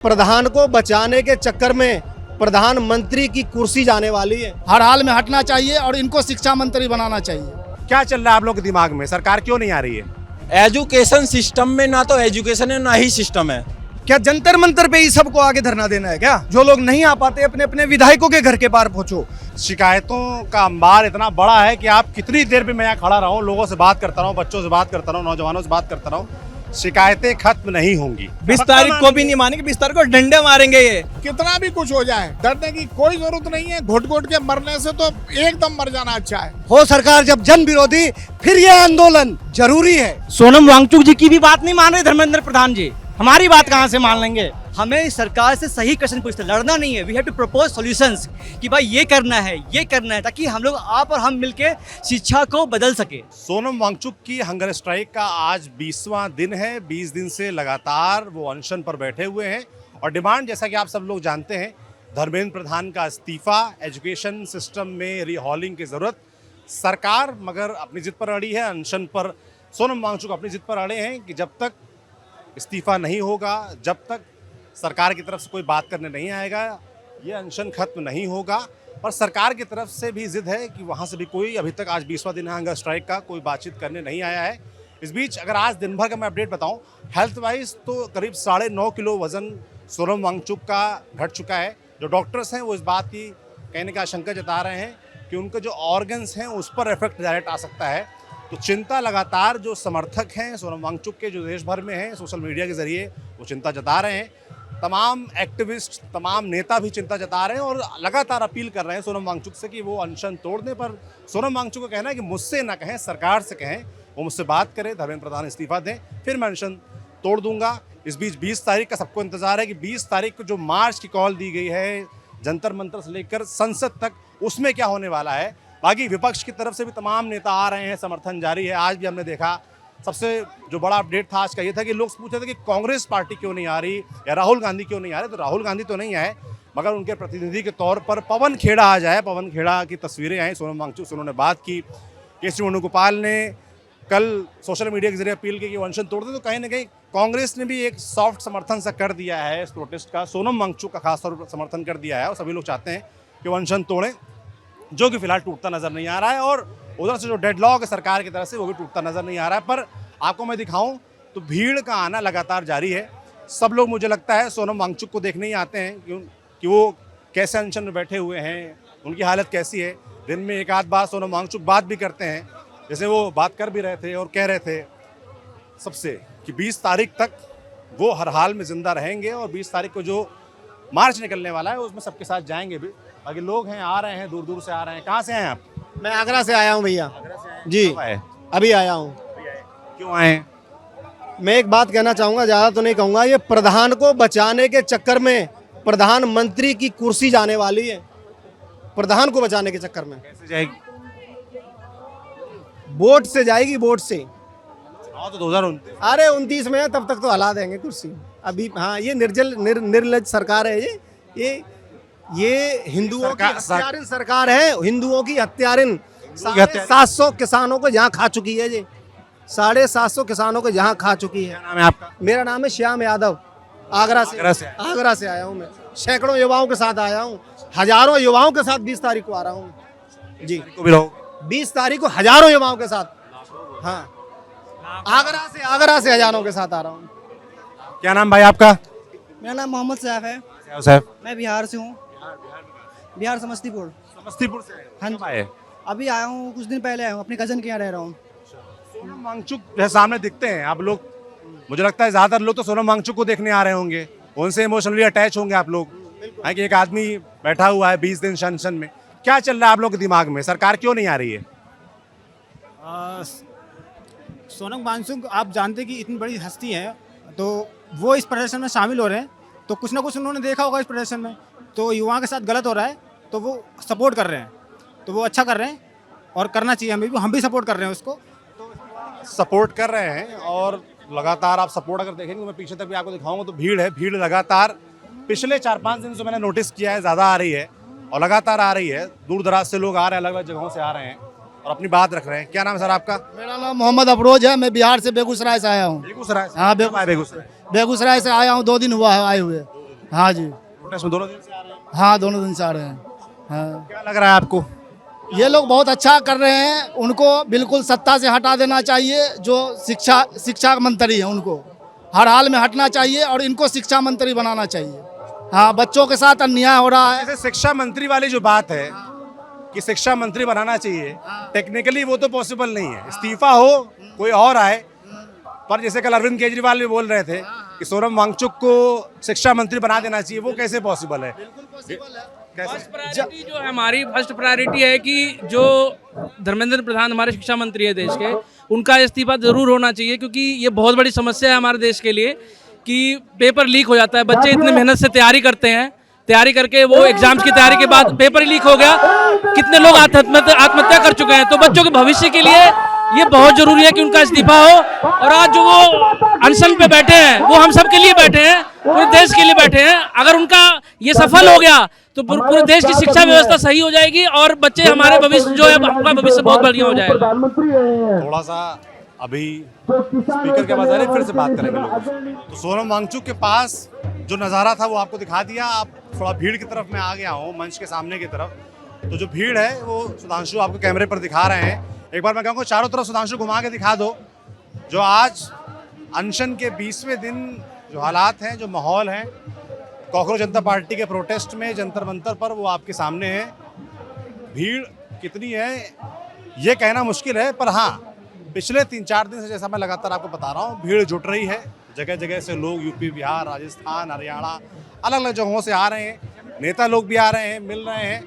प्रधान को बचाने के चक्कर में प्रधानमंत्री की कुर्सी जाने वाली है। हर हाल में हटना चाहिए और इनको शिक्षा मंत्री बनाना चाहिए। क्या चल रहा है आप लोग के दिमाग में? सरकार क्यों नहीं आ रही है? एजुकेशन सिस्टम में ना तो एजुकेशन है ना ही सिस्टम है। क्या जंतर मंतर पे ही सबको आगे धरना देना है क्या? जो लोग नहीं आ पाते अपने अपने विधायकों के घर के पार पहुंचो। शिकायतों का अंबार इतना बड़ा है कि आप कितनी देर भी मैं यहाँ खड़ा रहूं, लोगों से बात करता रहूं, बच्चों से बात करता रहूं, नौजवानों से बात करता रहूं, शिकायतें खत्म नहीं होंगी। 20 तारीख को भी नहीं मानेंगे, 20 तारीख को डंडे मारेंगे। ये कितना भी कुछ हो जाए डरने की कोई जरूरत नहीं है। घुट घुट के मरने से तो एकदम मर जाना अच्छा है। हो सरकार जब जन विरोधी, फिर यह आंदोलन जरूरी है। सोनम वांगचुक जी की भी बात नहीं मान रहे धर्मेंद्र प्रधान जी, हमारी बात कहां से मान लेंगे? हमें सरकार से सही क्वेश्चन पूछते, लड़ना नहीं है। We have to propose solutions कि भाई ये करना है, ताकि हम लोग आप और हम मिलके शिक्षा को बदल सके। सोनम वांगचुक की हंगर स्ट्राइक का आज 20वां दिन है। 20 दिन से लगातार वो अनशन पर बैठे हुए हैं और डिमांड, जैसा कि आप सब लोग जानते हैं, धर्मेंद्र प्रधान का इस्तीफा, एजुकेशन सिस्टम में रीहॉलिंग की ज़रूरत। सरकार मगर अपनी जिद पर अड़ी है, अनशन पर सोनम वांगचुक अपनी जिद पर अड़े हैं कि जब तक इस्तीफा नहीं होगा, जब तक सरकार की तरफ से कोई बात करने नहीं आएगा, ये अनशन खत्म नहीं होगा। पर सरकार की तरफ से भी जिद है कि वहाँ से भी कोई, अभी तक आज 20वां दिन है हंगर स्ट्राइक का, कोई बातचीत करने नहीं आया है। इस बीच अगर आज दिन भर का मैं अपडेट बताऊं, हेल्थ वाइज तो करीब 9.5 किलो वजन सोनम वांगचुक का घट चुका है। जो डॉक्टर्स हैं वो इस बात की कहने का आशंका जता रहे हैं कि उनके जो ऑर्गन्स हैं उस पर इफेक्ट डायरेक्ट आ सकता है। तो चिंता लगातार जो समर्थक हैं सोनम वांगचुक के, जो देश भर में हैं, सोशल मीडिया के जरिए वो चिंता जता रहे हैं। तमाम एक्टिविस्ट, तमाम नेता भी चिंता जता रहे हैं और लगातार अपील कर रहे हैं सोनम वांगचुक से कि वो अनशन तोड़ दें। पर सोनम वांगचुक का कहना है कि मुझसे ना कहें, सरकार से कहें, वो मुझसे बात करें, धर्मेंद्र प्रधान इस्तीफा दें, फिर मैं अनशन तोड़ दूंगा। इस बीच 20 तारीख का सबको इंतजार है कि 20 तारीख को जो मार्च की कॉल दी गई है जंतर मंतर से लेकर संसद तक, उसमें क्या होने वाला है। बाकी विपक्ष की तरफ से भी तमाम नेता आ रहे हैं, समर्थन जारी है। आज भी हमने देखा, सबसे जो बड़ा अपडेट था आज का ये था कि लोग पूछ रहे थे कि कांग्रेस पार्टी क्यों नहीं आ रही या राहुल गांधी क्यों नहीं आ रहे। तो राहुल गांधी तो नहीं आए, मगर उनके प्रतिनिधि के तौर पर पवन खेड़ा आ जाए। पवन खेड़ा की तस्वीरें आई सोनम वांगचुक से, उन्होंने बात की। केसी वेणुगोपाल ने कल सोशल मीडिया के जरिए अपील की कि वो अनशन तोड़ दे। तो कहीं ना कहीं कांग्रेस ने भी एक सॉफ्ट समर्थन सा कर दिया है इस प्रोटेस्ट का, सोनम वांगचुक का खासतौर पर समर्थन कर दिया है और सभी लोग चाहते हैं कि वो अनशन तोड़ें, जो कि फिलहाल टूटता नजर नहीं आ रहा है। और उधर से जो डेडलॉक है सरकार की तरफ से, वो भी टूटता नजर नहीं आ रहा है। पर आपको मैं दिखाऊं तो भीड़ का आना लगातार जारी है। सब लोग, मुझे लगता है, सोनम वांगचुक को देखने ही आते हैं कि वो कैसे अनशन में बैठे हुए हैं, उनकी हालत कैसी है। दिन में एक आध बार सोनम वांगचुक बात भी करते हैं, जैसे वो बात कर भी रहे थे और कह रहे थे सबसे कि 20 तारीख तक वो हर हाल में ज़िंदा रहेंगे और 20 तारीख को जो मार्च निकलने वाला है उसमें सबके साथ जाएंगे भी। बाकी लोग हैं, आ रहे हैं, दूर दूर से आ रहे हैं। कहाँ से हैं आप? मैं आगरा से आया हूँ भैया जी, अभी आया हूँ। क्यों आए? मैं एक बात कहना चाहूँगा, ज़्यादा तो नहीं कहूँगा। ये प्रधान को बचाने के चक्कर में प्रधानमंत्री की कुर्सी जाने वाली है। प्रधान को बचाने के चक्कर में कैसे जाएगी? वोट से जाएगी, वोट से। तो 2029। अरे 29 में है, तब तक तो हला देंगे कुर्सी अभी। हाँ, ये निर्लज सरकार है। ये हिंदुओं की हत्यारिन सरकार है, हिंदुओं की हत्यारिन। 750 किसानों को यहाँ खा चुकी है ये, 750 किसानों को यहाँ खा चुकी है। क्या नाम है आपका? मेरा नाम है श्याम यादव, आगरा से आया हूँ मैं। सैकड़ों युवाओं के साथ आया हूँ, हजारों युवाओं के साथ 20 तारीख को आ रहा हूँ जी। 20 तारीख को हजारों युवाओं के साथ, हाँ, आगरा से हजारों के साथ आ रहा हूँ। क्या नाम भाई आपका? मेरा नाम मोहम्मद सैफ है। साहब, मैं बिहार से हूँ, बिहार समस्तीपुर समस्तीपुर से? हाँ जी, अभी आया हूँ, कुछ दिन पहले आया हूँ, अपने कजन के यहाँ रह रहा हूँ। सोनम वांगचुक जो सामने दिखते हैं आप लोग, मुझे लगता है ज्यादातर लोग तो सोनम वांगचुक को देखने आ रहे होंगे, उनसे इमोशनली अटैच होंगे आप लोग। है कि एक आदमी बैठा हुआ है 20 दिन अनशन में। क्या चल रहा है आप लोग के दिमाग में? सरकार क्यों नहीं आ रही है? सोनम वांगचुक आप जानते कि इतनी बड़ी हस्ती है, तो वो इस प्रदर्शन में शामिल हो रहे हैं, तो कुछ ना कुछ उन्होंने देखा होगा इस प्रदर्शन में, तो युवाओं के साथ गलत हो रहा है, तो वो सपोर्ट कर रहे हैं, तो वो अच्छा कर रहे हैं और करना चाहिए। हम भी सपोर्ट कर रहे हैं उसको, सपोर्ट कर रहे हैं और लगातार आप सपोर्ट अगर देखेंगे, मैं पीछे तक भी आपको दिखाऊंगा तो भीड़ है। भीड़ लगातार पिछले 4-5 दिन से मैंने नोटिस किया है ज़्यादा आ रही है और लगातार आ रही है। दूर दराज से लोग आ रहे हैं, अलग अलग जगहों से आ रहे हैं और अपनी बात रख रहे हैं। क्या नाम है सर आपका? मेरा नाम मोहम्मद अफरोज है, मैं बिहार से बेगूसराय से आया हूँ। बेगूसराय से? हाँ, बेगूसराय बेगूसराय से आया हूँ, 2 दिन हुआ है आए हुए। हाँ जी, प्रोटेस्ट में दोनों दिन से आ रहे हैं, हाँ दोनों दिन से आ रहे हैं। हाँ, क्या लग रहा है आपको? ये लोग बहुत अच्छा कर रहे हैं, उनको बिल्कुल सत्ता से हटा देना चाहिए। जो शिक्षा मंत्री है उनको हर हाल में हटना चाहिए और इनको शिक्षा मंत्री बनाना चाहिए। हाँ, बच्चों के साथ अन्याय हो रहा है। जैसे शिक्षा मंत्री वाली जो बात है कि शिक्षा मंत्री बनाना चाहिए, टेक्निकली वो तो पॉसिबल नहीं है, इस्तीफा हो कोई और आए। पर जैसे कल अरविंद केजरीवाल भी बोल रहे थे कि सोनम वांगचुक को शिक्षा मंत्री बना देना चाहिए, वो कैसे पॉसिबल है? फर्स्ट प्रायोरिटी जो है हमारी, फर्स्ट प्रायोरिटी है कि जो धर्मेंद्र प्रधान हमारे शिक्षा मंत्री है देश के, उनका इस्तीफा जरूर होना चाहिए, क्योंकि ये बहुत बड़ी समस्या है हमारे देश के लिए कि पेपर लीक हो जाता है। बच्चे इतने मेहनत से तैयारी करते हैं, तैयारी करके वो एग्जाम्स की तैयारी के बाद पेपर ही लीक हो गया, कितने लोग आत्महत्या कर चुके हैं। तो बच्चों के भविष्य के लिए ये बहुत जरूरी है कि उनका इस्तीफा हो। और आज जो वो अनशन पे बैठे हैं, वो हम सब के लिए बैठे हैं, पूरे देश के लिए बैठे हैं। अगर उनका ये सफल हो गया तो पूरे देश की शिक्षा व्यवस्था सही हो जाएगी और बच्चे हमारे भविष्य जो है, उनका भविष्य बहुत बढ़िया हो जाएगा। थोड़ा सा अभी स्पीकर के पास आ रहे, फिर से बात करेंगे लोगों से। तो सोनम वांगचुक के पास जो नज़ारा था वो आपको दिखा दिया। आप थोड़ा भीड़ की तरफ मैं आ गया हूँ, मंच के सामने की तरफ। तो जो भीड़ है वो सुधांशु आपको कैमरे पर दिखा रहे हैं। एक बार मैं कहूँगा चारों तरफ सुधांशु घुमा के दिखा दो। जो आज अनशन के 20वें दिन जो हालात हैं, जो माहौल है कॉकरोच जनता पार्टी के प्रोटेस्ट में जंतर मंतर पर, वो आपके सामने है। भीड़ कितनी है ये कहना मुश्किल है, पर हाँ पिछले 3-4 दिन से जैसा मैं लगातार आपको बता रहा हूँ, भीड़ जुट रही है। जगह जगह से लोग यूपी, बिहार, राजस्थान, हरियाणा, अलग अलग जगहों से आ रहे हैं। नेता लोग भी आ रहे हैं, मिल रहे हैं,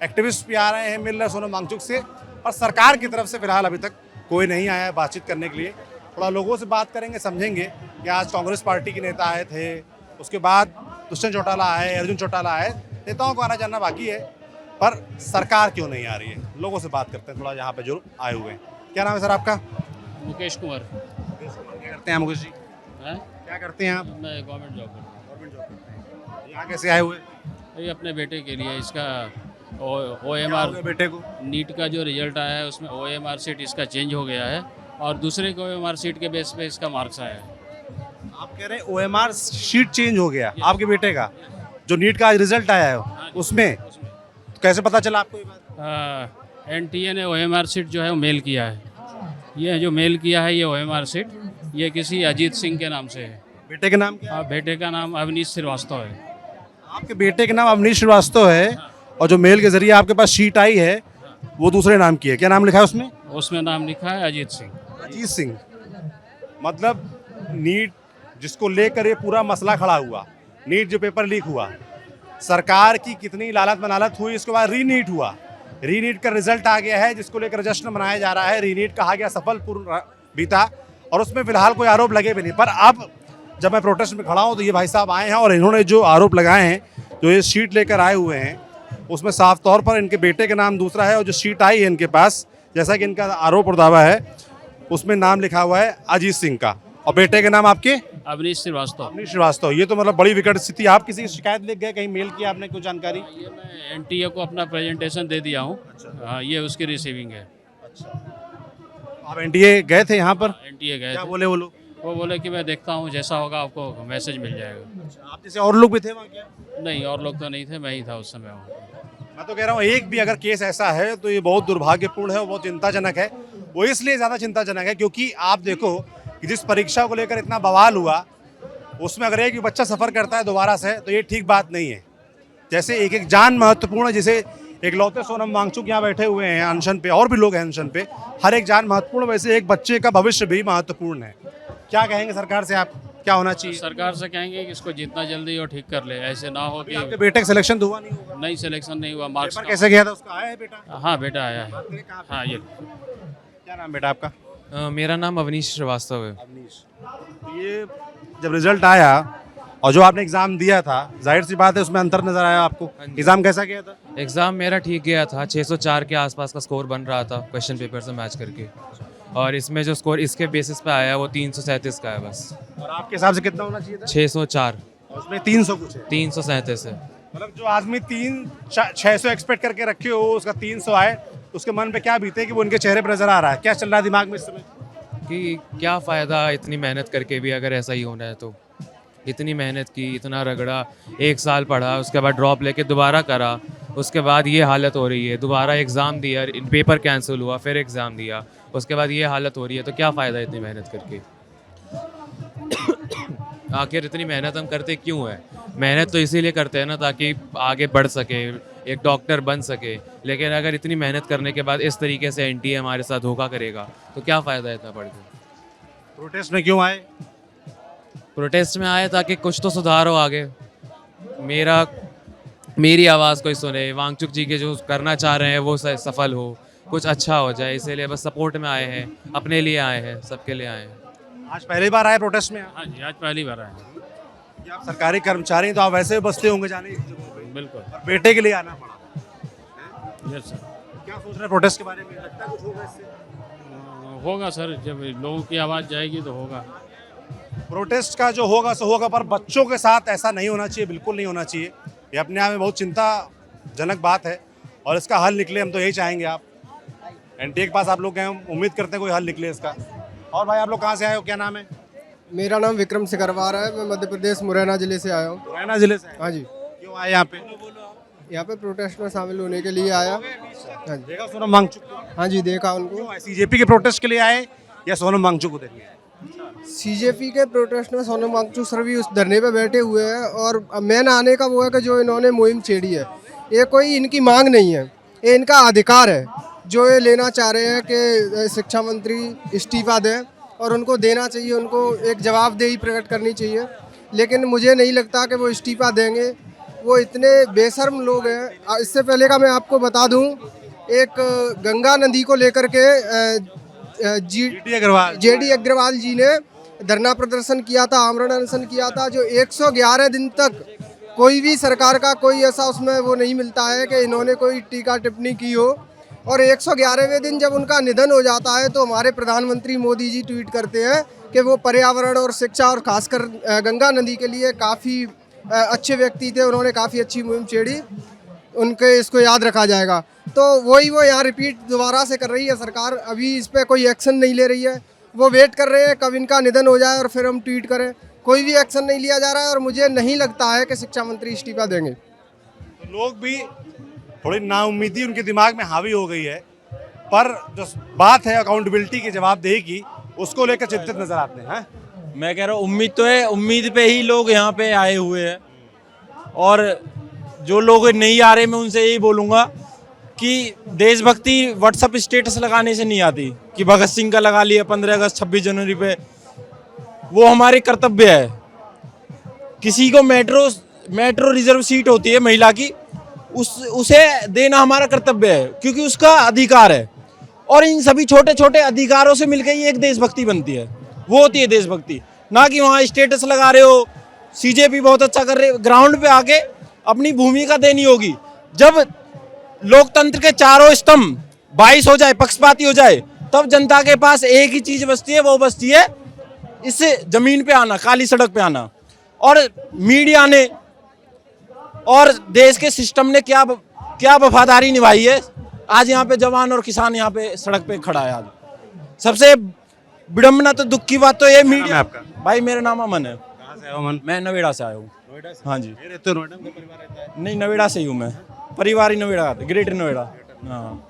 एक्टिविस्ट भी आ रहे हैं, मिल रहे हैं सोनम वांगचुक से। और सरकार की तरफ से फिलहाल अभी तक कोई नहीं आया है बातचीत करने के लिए। थोड़ा लोगों से बात करेंगे, समझेंगे कि आज कांग्रेस पार्टी के नेता आए थे, उसके बाद दुष्यंत चौटाला आए, अर्जुन चौटाला आए। नेताओं को आना जाना बाकी है, पर सरकार क्यों नहीं आ रही है? लोगों से बात करते हैं थोड़ा, यहाँ पे जो आए हुए हैं। क्या नाम है सर आपका? मुकेश कुमार। क्या करते हैं मुकेश जी? क्या करते हैं आप? मैं गवर्नमेंट जॉब करता हूँ। यहाँ कैसे आए हुए? हूँ। ये अपने बेटे के लिए, इसका क्या हो गया बेटे को? नीट का जो रिजल्ट आया है उसमें OMR सीट इसका चेंज हो गया है और दूसरे को OMR सीट के बेस पे इसका मार्क्स आया है। आप कह रहे हैं OMR शीट चेंज हो गया आपके बेटे का? जो नीट का आज रिजल्ट आया है उसमें तो कैसे पता चला आपको ये बात? NTA ने OMR सीट जो है वो मेल किया है। ये जो मेल किया है ये OMR सीट, ये किसी अजीत सिंह के नाम से है। बेटे के नाम क्या? हाँ, बेटे का नाम अवनीश श्रीवास्तव है। आपके बेटे के नाम अवनीश श्रीवास्तव है और जो मेल के जरिए आपके पास शीट आई है वो दूसरे नाम की है। क्या नाम लिखा है उसमें? उसमें नाम लिखा है अजीत सिंह। अजीत सिंह। मतलब नीट जिसको लेकर ये पूरा मसला खड़ा हुआ, नीट जो पेपर लीक हुआ, सरकार की कितनी लालत मनालत हुई, इसके बाद रीनीट हुआ, रीनीट का रिजल्ट आ गया है जिसको लेकर जश्न मनाया जा रहा है। रीनीट कहा गया सफल पूर्ण बीता और उसमें फिलहाल कोई आरोप लगे भी नहीं। पर अब जब मैं प्रोटेस्ट में खड़ा हूँ तो ये भाई साहब आए हैं और इन्होंने जो आरोप लगाए हैं, जो ये शीट लेकर आए हुए हैं, उसमें साफ तौर पर इनके बेटे का नाम दूसरा है और जो शीट आई है इनके पास, जैसा कि इनका आरोप और दावा है, उसमें नाम लिखा हुआ है अजीत सिंह का और बेटे का नाम आपके अवनीश श्रीवास्तव। अवनीश श्रीवास्तव। ये तो मतलब बड़ी विकट स्थिति। आप किसी की शिकायत लिख गए, कहीं मेल किया आपने, कुछ जानकारी? ये मैं NTA को अपना प्रेजेंटेशन दे दिया हूँ। हाँ, ये उसकी रिसीविंग है। आप NTA गए थे यहाँ पर? NTA गए क्या थे। बोले वो लोग? वो बोले कि मैं देखता हूँ, जैसा होगा आपको मैसेज मिल जाएगा। आप जैसे और लोग भी थे वहाँ क्या? नहीं, और लोग तो नहीं थे, मैं ही था उस समय वहाँ। मैं तो कह रहा हूँ एक भी अगर केस ऐसा है तो ये बहुत दुर्भाग्यपूर्ण है और बहुत चिंताजनक है। वो इसलिए ज़्यादा चिंताजनक है क्योंकि आप देखो कि जिस परीक्षा को लेकर इतना बवाल हुआ, उसमें अगर एक भी बच्चा सफ़र करता है दोबारा से तो ये ठीक बात नहीं है। जैसे एक एक जान महत्वपूर्ण है, जैसे एक लौते सोनम वांगचुक यहाँ बैठे हुए हैं अनशन पे, और भी लोग हैं अनशन पे, हर एक जान महत्वपूर्ण, वैसे एक बच्चे का भविष्य भी महत्वपूर्ण है। क्या कहेंगे सरकार से आप, क्या होना चाहिए? सरकार से कहेंगे कि इसको जितना जल्दी हो ठीक कर ले, ऐसे ना हो कि आपके बेटे का सिलेक्शन तो हुआ नहीं होगा? नहीं, सिलेक्शन नहीं हुआ। मार्क्स पेपर कैसे गया था उसका? आया है बेटा? हाँ, बेटा आया है। हाँ, ये क्या नाम बेटा आपका? मेरा नाम अवनीश श्रीवास्तव है। अवनीश। तो ये जब रिजल्ट आया और जो आपने एग्जाम दिया था, जाहिर सी बात है उसमें अंतर नजर आया आपको। एग्जाम कैसा गया था? एग्ज़ाम मेरा ठीक गया था, 604 के आसपास का स्कोर बन रहा था क्वेश्चन पेपर से मैच करके, और इसमें जो स्कोर इसके बेसिस पे आया वो 337 का है बस। और आपके हिसाब से कितना होना चाहिए था? 604। और उसमें 300 कुछ है। 337 है। मतलब जो आदमी 600 एक्सपेक्ट करके रखे हो, उसका 300 आए, उसके मन पे क्या बीते कि वो उनके चेहरे पर नजर आ रहा है? क्या चल रहा है दिमाग में इस समय? कि क्या फ़ायदा इतनी मेहनत करके भी अगर ऐसा ही होना है तो इतनी मेहनत की, इतना रगड़ा, 1 साल पढ़ा, उसके बाद ड्रॉप लेके दोबारा करा, उसके बाद ये हालत हो रही है, दोबारा एग्ज़ाम दिया, पेपर कैंसिल हुआ, फिर एग्ज़ाम दिया, उसके बाद ये हालत हो रही है, तो क्या फ़ायदा इतनी मेहनत करके? आखिर इतनी मेहनत हम करते क्यों है? मेहनत तो इसीलिए करते हैं ना ताकि आगे बढ़ सके, एक डॉक्टर बन सके। लेकिन अगर इतनी मेहनत करने के बाद इस तरीके से एनटीए हमारे साथ धोखा करेगा तो क्या फ़ायदा इतना पढ़ के? प्रोटेस्ट में क्यों आए? प्रोटेस्ट में आए ताकि कुछ तो सुधार हो आगे, मेरी आवाज़ कोई सुने, वांगचुक जी के जो करना चाह रहे हैं वो सफल हो, कुछ अच्छा हो जाए, इसीलिए बस सपोर्ट में आए हैं, अपने लिए आए हैं, सबके लिए आए हैं। आज पहली बार आए प्रोटेस्ट में? हाँ जी, आज पहली बार आए हैं। कि आप सरकारी कर्मचारी हैं, तो आप वैसे भी बसते होंगे जाने की जगहों पे। बिल्कुल। और बेटे के लिए आना पड़ा। Yes sir. क्या सोच रहे हैं प्रोटेस्ट के बारे में? लगता है कुछ होगा इससे? होगा सर, जब लोगों की आवाज़ जाएगी तो होगा। प्रोटेस्ट का जो होगा सो होगा, पर बच्चों के साथ ऐसा नहीं होना चाहिए, बिल्कुल नहीं होना चाहिए। ये अपने आप में बहुत चिंताजनक बात है और इसका हल निकले, हम तो यही चाहेंगे। आप एनटीए के पास आप लोग गए, हम उम्मीद करते हैं कोई हल निकले इसका। और भाई आप लोग कहाँ से आए हो, क्या नाम है? मेरा नाम विक्रम सिकरवार है, मैं मध्य प्रदेश मुरैना जिले से आया हूँ। मुरैना जिले से? हाँ जी। क्यों आए यहाँ पे? यहाँ पे प्रोटेस्ट में शामिल होने के लिए आया। हाँ जी। देखा सोनम वांगचुक को? हाँ जी, देखा उनको। सीजेपी के प्रोटेस्ट के लिए आए या सोनम वांगचुक को देखने आए? सीजेपी के प्रोटेस्ट में सोनम वांगचुक सर भी उस धरने पे बैठे हुए हैं और मेन आने का वो है कि जो इन्होंने मुहिम छेड़ी है, ये कोई इनकी मांग नहीं है, ये इनका अधिकार है। जो ये लेना चाह रहे हैं कि शिक्षा मंत्री इस्तीफा दें और उनको देना चाहिए, उनको एक जवाबदेही प्रकट करनी चाहिए। लेकिन मुझे नहीं लगता कि वो इस्तीफा देंगे, वो इतने बेशर्म लोग हैं। इससे पहले का मैं आपको बता दूं, एक गंगा नदी को लेकर के जेडी अग्रवाल जी ने धरना प्रदर्शन किया था, आमरण अनशन किया था, जो 111 दिन तक कोई भी सरकार का कोई ऐसा उसमें वो नहीं मिलता है कि इन्होंने कोई टीका टिप्पणी की हो। और 111वें दिन जब उनका निधन हो जाता है तो हमारे प्रधानमंत्री मोदी जी ट्वीट करते हैं कि वो पर्यावरण और शिक्षा और खासकर गंगा नदी के लिए काफ़ी अच्छे व्यक्ति थे, उन्होंने काफ़ी अच्छी मुहिम छेड़ी, उनके इसको याद रखा जाएगा। तो वही वो यहाँ रिपीट दोबारा से कर रही है सरकार। अभी इस पर कोई एक्शन नहीं ले रही है, वो वेट कर रहे हैं कब इनका निधन हो जाए और फिर हम ट्वीट करें। कोई भी एक्शन नहीं लिया जा रहा है और मुझे नहीं लगता है कि शिक्षा मंत्री इस्तीफा देंगे। तो लोग भी थोड़ी नाउम्मीदी उनके दिमाग में हावी हो गई है, पर जो बात है अकाउंटेबिलिटी की, जवाबदेही की, उसको लेकर चिंतित नजर आते हैं। मैं कह रहा हूँ उम्मीद तो है, उम्मीद पे ही लोग यहाँ पे आए हुए हैं। और जो लोग नहीं आ रहे, मैं उनसे यही बोलूँगा कि देशभक्ति व्हाट्सअप स्टेटस लगाने से नहीं आती कि भगत सिंह का लगा लिया 15 अगस्त 26 जनवरी पे। वो हमारे कर्तव्य है। किसी को मेट्रो रिजर्व सीट होती है महिला की, उसे देना हमारा कर्तव्य है, क्योंकि उसका अधिकार है। और इन सभी छोटे छोटे अधिकारों से मिलकर ही एक देशभक्ति बनती है, वो होती है देशभक्ति। ना कि वहाँ स्टेटस लगा रहे हो। सीजेपी बहुत अच्छा कर रहे हो, ग्राउंड पे आके अपनी भूमिका देनी होगी। जब लोकतंत्र के चारों स्तंभ 22 हो जाए, पक्षपाती हो जाए, तब जनता के पास एक ही चीज बचती है, वो बचती है इससे जमीन पे आना, काली सड़क पे आना। और मीडिया ने और देश के सिस्टम ने क्या वफादारी निभाई है। आज यहाँ पे जवान और किसान यहाँ पे सड़क पे खड़ा है। आज सबसे विडम्बना तो दुख की बात तो ये मीडिया। आपका भाई मेरा नाम अमन है। कहाँ से आए हो अमन? मैं नोएडा से आया हूँ। हाँ जी। ये रहते हो नोएडा में? परिवार रहता है? नहीं, नोएडा से ही हूँ मैं, परिवार ही नोएडा, ग्रेटर नोएडा। हाँ।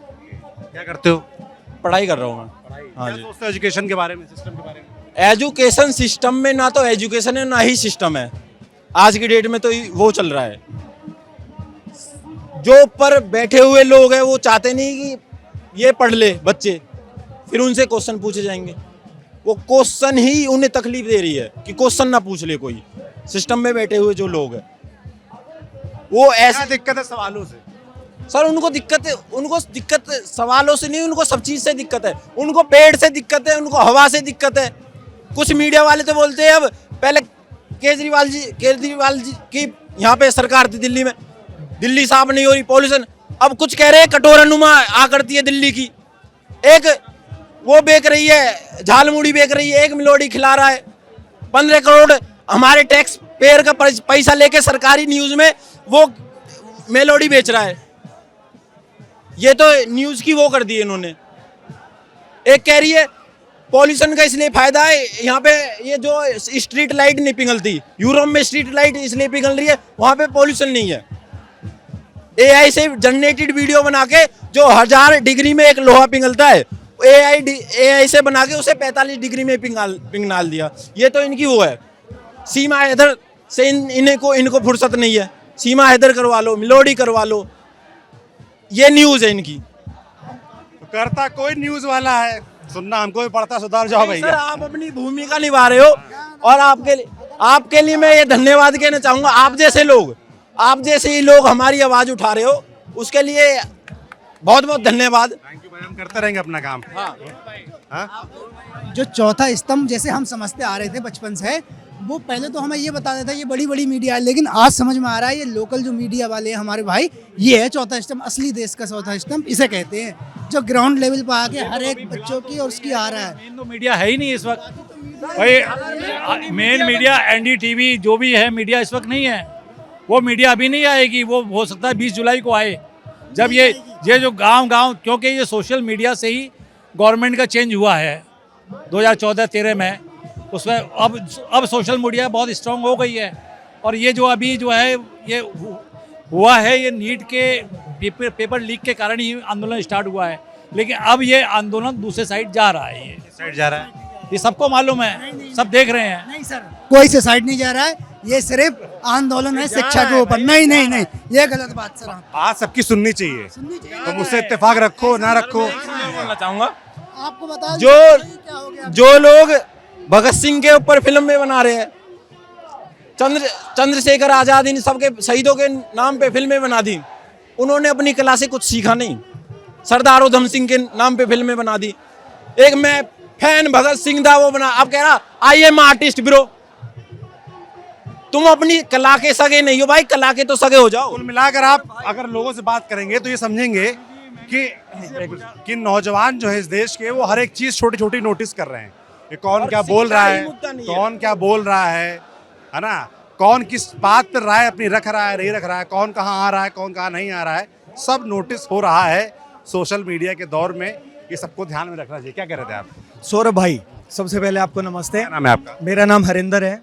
क्या करते हो? पढ़ाई कर रहा हूँ मैं। हाँ जी। सोचते हो एजुकेशन के बारे में, सिस्टम के बारे में? एजुकेशन सिस्टम में ना तो एजुकेशन है ना ही सिस्टम है। आज की डेट में तो वो चल रहा है। जो ऊपर बैठे हुए लोग हैं वो चाहते नहीं कि ये पढ़ ले बच्चे, फिर उनसे क्वेश्चन पूछे जाएंगे। वो क्वेश्चन ही उन्हें तकलीफ दे रही है कि क्वेश्चन ना पूछ ले कोई। सिस्टम में बैठे हुए जो लोग हैं वो ऐसा दिक्कत है सवालों से। सर उनको दिक्कत सवालों से नहीं, उनको सब चीज़ से दिक्कत है। उनको पेड़ से दिक्कत है, उनको हवा से दिक्कत है। कुछ मीडिया वाले तो बोलते हैं, अब पहले केजरीवाल जी की यहाँ पे सरकार थी दिल्ली में, दिल्ली साफ नहीं हो रही, पॉल्यूशन। अब कुछ कह रहे हैं कटोरानुमा आकृति है दिल्ली की। एक वो बेच रही है, झालमुड़ी बेच रही है, एक मिलोड़ी खिला रहा है। 15 करोड़ हमारे टैक्स पेयर का पैसा लेके सरकारी न्यूज में वो मेलोडी बेच रहा है। ये तो न्यूज की वो कर दी है इन्होंने। एक कह रही है पॉल्यूशन का इसलिए फायदा है, यहाँ पे ये जो स्ट्रीट लाइट नहीं पिघलती, यूरोप में स्ट्रीट लाइट इसलिए पिघल रही है, वहाँ पे पॉल्यूशन नहीं है। एआई से जनरेटेड वीडियो बना के जो 1000 डिग्री में एक लोहा पिघलता है, एआई से बना के उसे 45 डिग्री में पिघाल दिया। ये तो इनकी वो है, सीमा हैदर से इनको फुर्सत नहीं है। सीमा हैदर करवा लो, मिलोडी करवा लो, ये न्यूज़ है इनकी। करता कोई न्यूज़ वाला है, सुनना हमको भी पड़ता, सुधार जाओ सर, भैया। आप अपनी भूमिका निभा रहे हो और आपके लिए मैं ये धन्यवाद कहना चाहूँगा। आप जैसे ही लोग हमारी आवाज़ उठा रहे हो, उसके लिए बहुत बहुत धन्यवाद। थैंक यू भाई, हम करते रहेंगे अपना काम। जो चौथा स्तंभ जैसे हम समझते आ रहे थे बचपन से, वो पहले तो हमें ये बता देता है ये बड़ी बड़ी मीडिया है, लेकिन आज समझ में आ रहा है ये लोकल जो मीडिया वाले हैं हमारे भाई, ये है चौथा स्तंभ, असली देश का चौथा स्तंभ इसे कहते हैं, जो ग्राउंड लेवल पर आके हर एक बच्चों की और उसकी आ रहा है। मेन तो मीडिया है ही नहीं इस वक्त भाई, मेन मीडिया एनडीटीवी जो भी है मीडिया इस वक्त नहीं है। वो मीडिया अभी नहीं आएगी, वो हो सकता है 20 जुलाई को आए, जब ये जो गांव क्योंकि ये सोशल मीडिया से ही गवर्नमेंट का चेंज हुआ है 2014-13 में, उसमें अब सोशल मीडिया बहुत स्ट्रांग हो गई है। और ये जो अभी जो है ये हुआ है, ये नीट के पेपर लीक के कारण ही आंदोलन स्टार्ट हुआ है, लेकिन अब ये आंदोलन दूसरे साइड जा रहा है। ये साइड जा रहा है, ये सबको मालूम है, सब देख रहे हैं। नहीं सर, कोई से साइड नहीं जा रहा है, ये सिर्फ आंदोलन है शिक्षा के ऊपर। नहीं, ये गलत बात सर। बात सबकी सुननी चाहिए, तो मुझसे इत्तेफाक रखो ना रखो। बोलना चाहूँगा, आपको बता जो लोग भगत सिंह के ऊपर फिल्म में बना रहे हैं, चंद्रशेखर आजाद, इन सबके शहीदों के नाम पे फिल्में बना दी, उन्होंने अपनी कला से कुछ सीखा नहीं। सरदार उधम सिंह के नाम पे फिल्में बना दी। एक मैं फैन भगत सिंह था, वो बना, अब कह रहा आई एम आर्टिस्ट ब्रो। तुम अपनी कला के सगे नहीं हो भाई, कला के तो सगे हो जाओ। कुल मिलाकर आप अगर लोगों से बात करेंगे तो ये समझेंगे कि नौजवान जो है इस देश के, वो हर एक चीज छोटी छोटी नोटिस कर रहे हैं। ये कौन क्या बोल रहा है, कौन क्या बोल रहा है ना, कौन किस बात पर राय अपनी रख रहा है, नहीं रख रहा है, कौन कहाँ आ रहा है, कौन कहाँ नहीं आ रहा है, सब नोटिस हो रहा है सोशल मीडिया के दौर में। ये सबको ध्यान में रखना चाहिए। क्या कह रहे थे आप? सौरभ भाई, सबसे पहले आपको नमस्ते। क्या नाम है आपका? मेरा नाम हरिंदर है।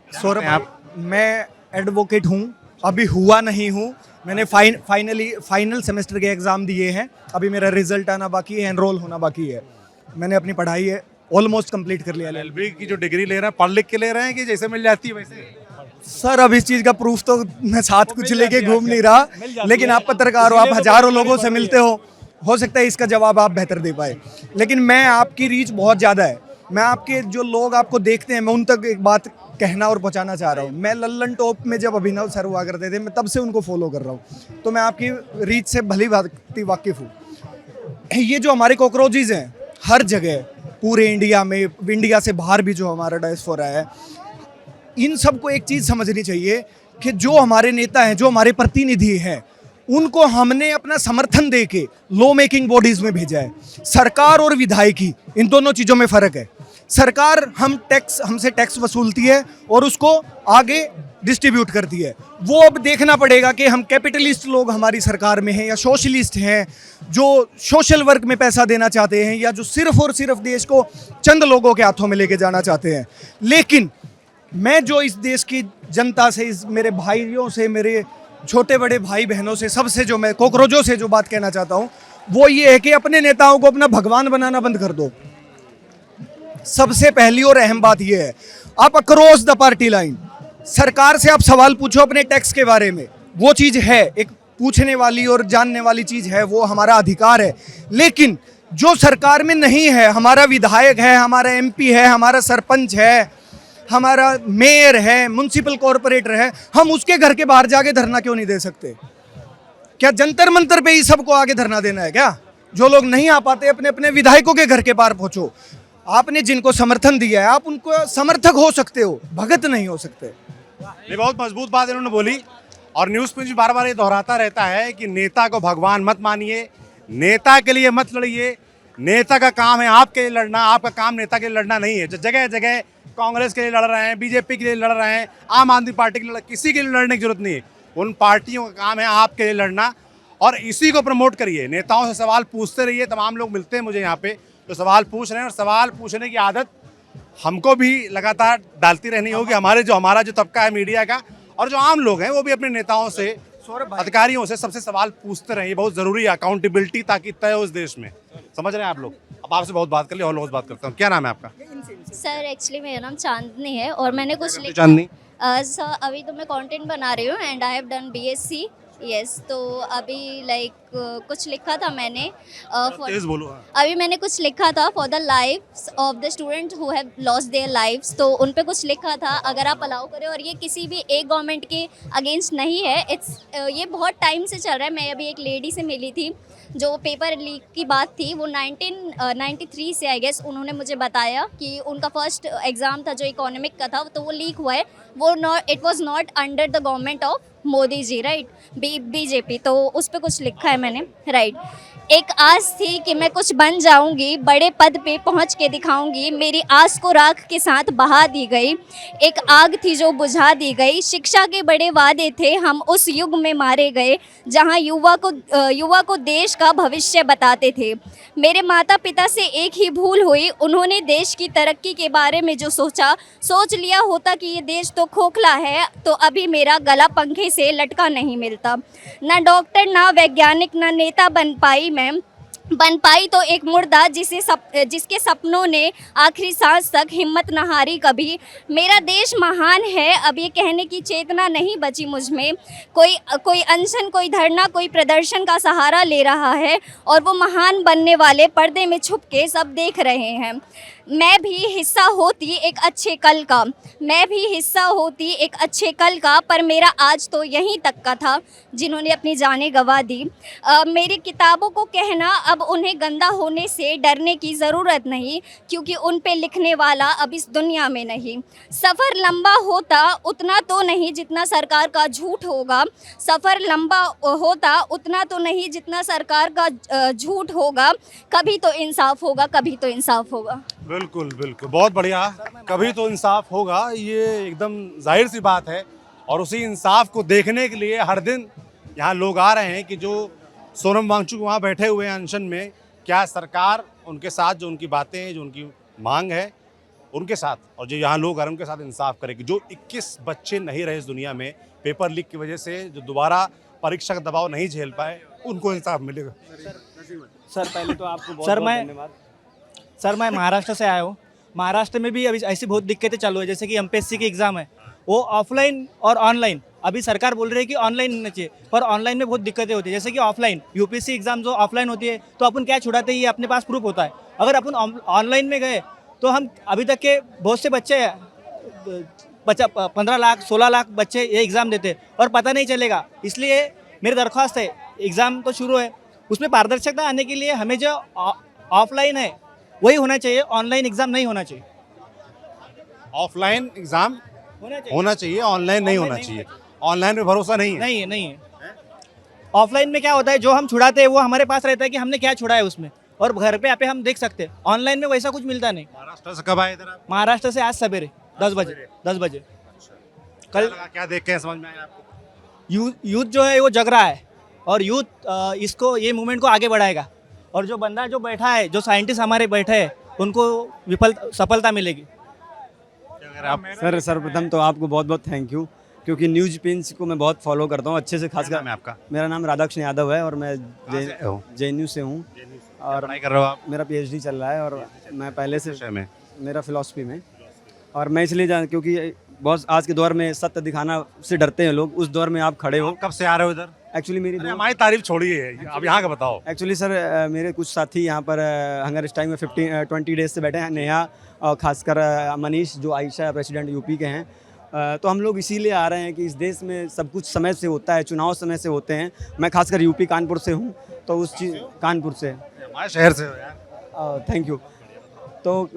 सौरभ आप, मैं एडवोकेट हूँ, अभी हुआ नहीं हूँ। मैंने फाइनल सेमेस्टर के एग्ज़ाम दिए हैं, अभी मेरा रिजल्ट आना बाकी है, एनरोल होना बाकी है। मैंने अपनी पढ़ाई है ऑलमोस्ट कंप्लीट कर लिया। एलएलबी की जो डिग्री ले रहे हैं, पढ़ लिख के ले रहे हैं कि जैसे मिल जाती है वैसे? सर, अब इस चीज़ का प्रूफ तो मैं साथ कुछ लेके घूम नहीं रहा, लेकिन आप पत्रकार हो, आप हजारों लोगों से मिलते हो सकता है इसका जवाब आप बेहतर दे पाए। लेकिन मैं, आपकी रीच बहुत ज़्यादा है, मैं आपके जो लोग आपको देखते हैं, मैं उन तक एक बात कहना और पहुंचाना चाह रहा हूं। मैं लल्लन टॉप में जब अभिनव सर हुआ करते थे, मैं तब से उनको फॉलो कर रहा हूं, तो मैं आपकी रीच से भली भांति वाकिफ़ हूँ। ये जो हमारे कॉकरोचेज हैं हर जगह पूरे इंडिया में, इंडिया से बाहर भी जो हमारा डायस्पोरा है, इन सबको एक चीज़ समझनी चाहिए कि जो हमारे नेता हैं, जो हमारे प्रतिनिधि हैं, उनको हमने अपना समर्थन दे के लॉ मेकिंग बॉडीज़ में भेजा है। सरकार और विधायकी, इन दोनों चीज़ों में फ़र्क है। सरकार हमसे टैक्स वसूलती है और उसको आगे डिस्ट्रीब्यूट करती है। वो अब देखना पड़ेगा कि हम कैपिटलिस्ट लोग हमारी सरकार में हैं या सोशलिस्ट हैं जो सोशल वर्क में पैसा देना चाहते हैं, या जो सिर्फ और सिर्फ देश को चंद लोगों के हाथों में लेके जाना चाहते हैं। लेकिन मैं जो इस देश की जनता से, इस मेरे भाइयों से, मेरे छोटे बड़े भाई बहनों से, सबसे जो मैं कॉकरोचों से जो बात कहना चाहता हूँ वो ये है कि अपने नेताओं को अपना भगवान बनाना बंद कर दो। सबसे पहली और अहम बात यह है, आप अक्रॉस द पार्टी लाइन सरकार से आप सवाल पूछो अपने टैक्स के बारे में, वो चीज़ है, एक पूछने वाली और जानने वाली चीज़ है, वो हमारा अधिकार है। लेकिन जो सरकार में नहीं है, हमारा विधायक है, हमारा एमपी है, हमारा सरपंच है, हमारा मेयर है, म्युनिसिपल कॉरपोरेटर है, हम उसके घर के बाहर जाके धरना क्यों नहीं दे सकते? क्या जंतर मंतर पे ही सबको आगे धरना देना है क्या? जो लोग नहीं आ पाते, अपने अपने विधायकों के घर के पार पहुंचो। आपने जिनको समर्थन दिया है, आप उनको समर्थक हो सकते हो, भगत नहीं हो सकते। ये बहुत मजबूत बात इन्होंने बोली। और न्यूज़ पे भी बार बार ये दोहराता रहता है कि नेता को भगवान मत मानिए, नेता के लिए मत लड़िए, नेता का काम है आपके लिए लड़ना, आपका काम नेता के लिए लड़ना नहीं है। जो जगह जगह कांग्रेस के लिए लड़ रहे हैं, बीजेपी के लिए लड़ रहे हैं, आम आदमी पार्टी के लिए, किसी के लिए लड़ने की जरूरत नहीं है। उन पार्टियों का काम है आपके लिए लड़ना, और इसी को प्रमोट करिए। नेताओं से सवाल पूछते रहिए। तमाम लोग मिलते हैं मुझे यहाँ पे, जो सवाल पूछ रहे हैं, और सवाल पूछने की आदत हमको भी लगातार डालती रहनी होगी। हमारा जो तबका है मीडिया का, और जो आम लोग हैं, वो भी अपने नेताओं से, अधिकारियों से सबसे सवाल पूछते रहे। ये बहुत ज़रूरी है, अकाउंटेबिलिटी ताकि तय हो इस देश में। समझ रहे हैं आप लोग? अब आपसे बहुत बात कर ली, और लोगों से बात करता हूँ। क्या नाम है आपका? सर एक्चुअली मेरा नाम चांदनी है और मैंने कुछ चांदनी सर अभी तो मैं कंटेंट बना रही हूँ and I have done BSc yes. तो अभी लाइक कुछ लिखा था मैंने तेज बोलो। अभी मैंने कुछ लिखा था for the lives of the student who have lost their lives. तो उन पे कुछ लिखा था, अगर आप अलाउ करें। और ये किसी भी एक गवर्नमेंट के अगेंस्ट नहीं है, ये बहुत टाइम से चल रहा है। मैं अभी एक लेडी से मिली थी, जो पेपर लीक की बात थी, वो 1993 से आई गेस उन्होंने मुझे बताया कि उनका फर्स्ट एग्ज़ाम था जो इकोनॉमिक का था, तो वो लीक हुआ है। वो it was not under the government of Modi ji, right, BJP. तो उस पर कुछ लिखा है मैंने, राइट। एक आस थी कि मैं कुछ बन जाऊंगी, बड़े पद पे पहुंच के दिखाऊंगी, मेरी आस को राख के साथ बहा दी गई। एक आग थी जो बुझा दी गई, शिक्षा के बड़े वादे थे, हम उस युग में मारे गए जहां युवा को देश का भविष्य बताते थे। मेरे माता पिता से एक ही भूल हुई, उन्होंने देश की तरक्की के बारे में जो सोच लिया होता कि ये देश तो खोखला है, तो अभी मेरा गला पंखे से लटका नहीं मिलता। ना डॉक्टर, ना वैज्ञानिक, ना नेता बन पाई तो एक मुर्दा जिसके सपनों ने आखिरी सांस तक हिम्मत न हारी कभी। मेरा देश महान है, अब ये कहने की चेतना नहीं बची मुझ में। कोई अनशन, कोई धरना, कोई प्रदर्शन का सहारा ले रहा है, और वो महान बनने वाले पर्दे में छुप के सब देख रहे हैं। मैं भी हिस्सा होती एक अच्छे कल का, पर मेरा आज तो यहीं तक का था जिन्होंने अपनी जानें गंवा दी। मेरी किताबों को कहना अब उन्हें गंदा होने से डरने की ज़रूरत नहीं, क्योंकि उन पे लिखने वाला अब इस दुनिया में नहीं। सफ़र लंबा होता उतना तो नहीं जितना सरकार का झूठ होगा, सफ़र लंबा होता उतना तो नहीं जितना सरकार का झूठ होगा। कभी तो इंसाफ होगा, कभी तो इंसाफ होगा। बिल्कुल बिल्कुल, बहुत बढ़िया। कभी तो इंसाफ होगा, ये एकदम जाहिर सी बात है। और उसी इंसाफ को देखने के लिए हर दिन यहाँ लोग आ रहे हैं कि जो सोनम वांगचुक वहाँ बैठे हुए हैं अनशन में, क्या सरकार उनके साथ जो उनकी बातें हैं, जो उनकी मांग है, उनके साथ, और जो यहाँ लोग आ रहे हैं उनके साथ इंसाफ करेगी। जो 21 बच्चे नहीं रहे इस दुनिया में पेपर लीक की वजह से, जो दोबारा परीक्षा का दबाव नहीं झेल पाए, उनको इंसाफ मिलेगा। सर पहले तो आपको सर मैं महाराष्ट्र से आया हूँ। महाराष्ट्र में भी अभी ऐसी बहुत दिक्कतें चालू है, जैसे कि MPSC की एग्ज़ाम है, वो ऑफलाइन और ऑनलाइन। अभी सरकार बोल रही है कि ऑनलाइन होना चाहिए, पर ऑनलाइन में बहुत दिक्कतें होती है। जैसे कि ऑफलाइन UPSC एग्ज़ाम जो ऑफलाइन होती है, तो अपन क्या छुड़ाते हैं, ये अपने पास प्रूफ होता है। अगर अपन ऑनलाइन में गए तो हम अभी तक के बहुत से बच्चे 15 लाख 16 लाख बच्चे ये एग्ज़ाम देते और पता नहीं चलेगा। इसलिए मेरी दरख्वास्त है, एग्ज़ाम तो शुरू है, उसमें पारदर्शिता आने के लिए हमें जो ऑफलाइन है वही होना चाहिए, ऑनलाइन एग्ज़ाम नहीं होना चाहिए। ऑफलाइन एग्ज़ाम होना चाहिए, ऑनलाइन नहीं होना चाहिए। ऑनलाइन में भरोसा नहीं है। नहीं है। ऑफलाइन में क्या होता है, जो हम छुड़ाते हैं वो हमारे पास रहता है कि हमने क्या छुड़ा है उसमें, और घर पे हम देख सकते हैं। ऑनलाइन में वैसा कुछ मिलता नहीं। महाराष्ट्र से कब आए इधर आप? महाराष्ट्र से आज सवेरे 10 बजे। कल क्या देख के समझ में आया आपको? यूथ जो है वो जग रहा है, और यूथ इसको ये मूवमेंट को आगे बढ़ाएगा। और जो बंदा जो बैठा है, जो साइंटिस्ट हमारे बैठे हैं, उनको सफलता मिलेगी। सर सर्वप्रथम तो आपको बहुत बहुत थैंक यू, क्योंकि न्यूज़ पिंच को मैं बहुत फॉलो करता हूँ अच्छे से। खासकर मैं आपका मेरा नाम राधाकृष्ण यादव है और मैं JNU से हूँ, और पढ़ाई कर रहे हो आप? मेरा PhD चल रहा है, और मैं पहले से मेरा फिलॉसफी में। और मैं इसलिए क्योंकि बहुत आज के दौर में सत्य दिखाना से डरते हैं लोग, उस दौर में आप खड़े हो। कब से आ रहे हो इधर? एक्चुअली मेरी हमारी तारीफ छोड़िए, अब यहाँ का बताओ। एक्चुअली सर मेरे कुछ साथी यहाँ पर हंगर स्ट्राइक में 20 डेज से बैठे हैं। नेहा और खासकर मनीष जो आयशा प्रेसिडेंट UP के हैं। तो हम लोग इसीलिए आ रहे हैं कि इस देश में सब कुछ समय से होता है, चुनाव समय से होते हैं। मैं खासकर UP कानपुर से हूँ, तो उस चीज़ कानपुर से, हमारे शहर से हो यार। Thank you. तो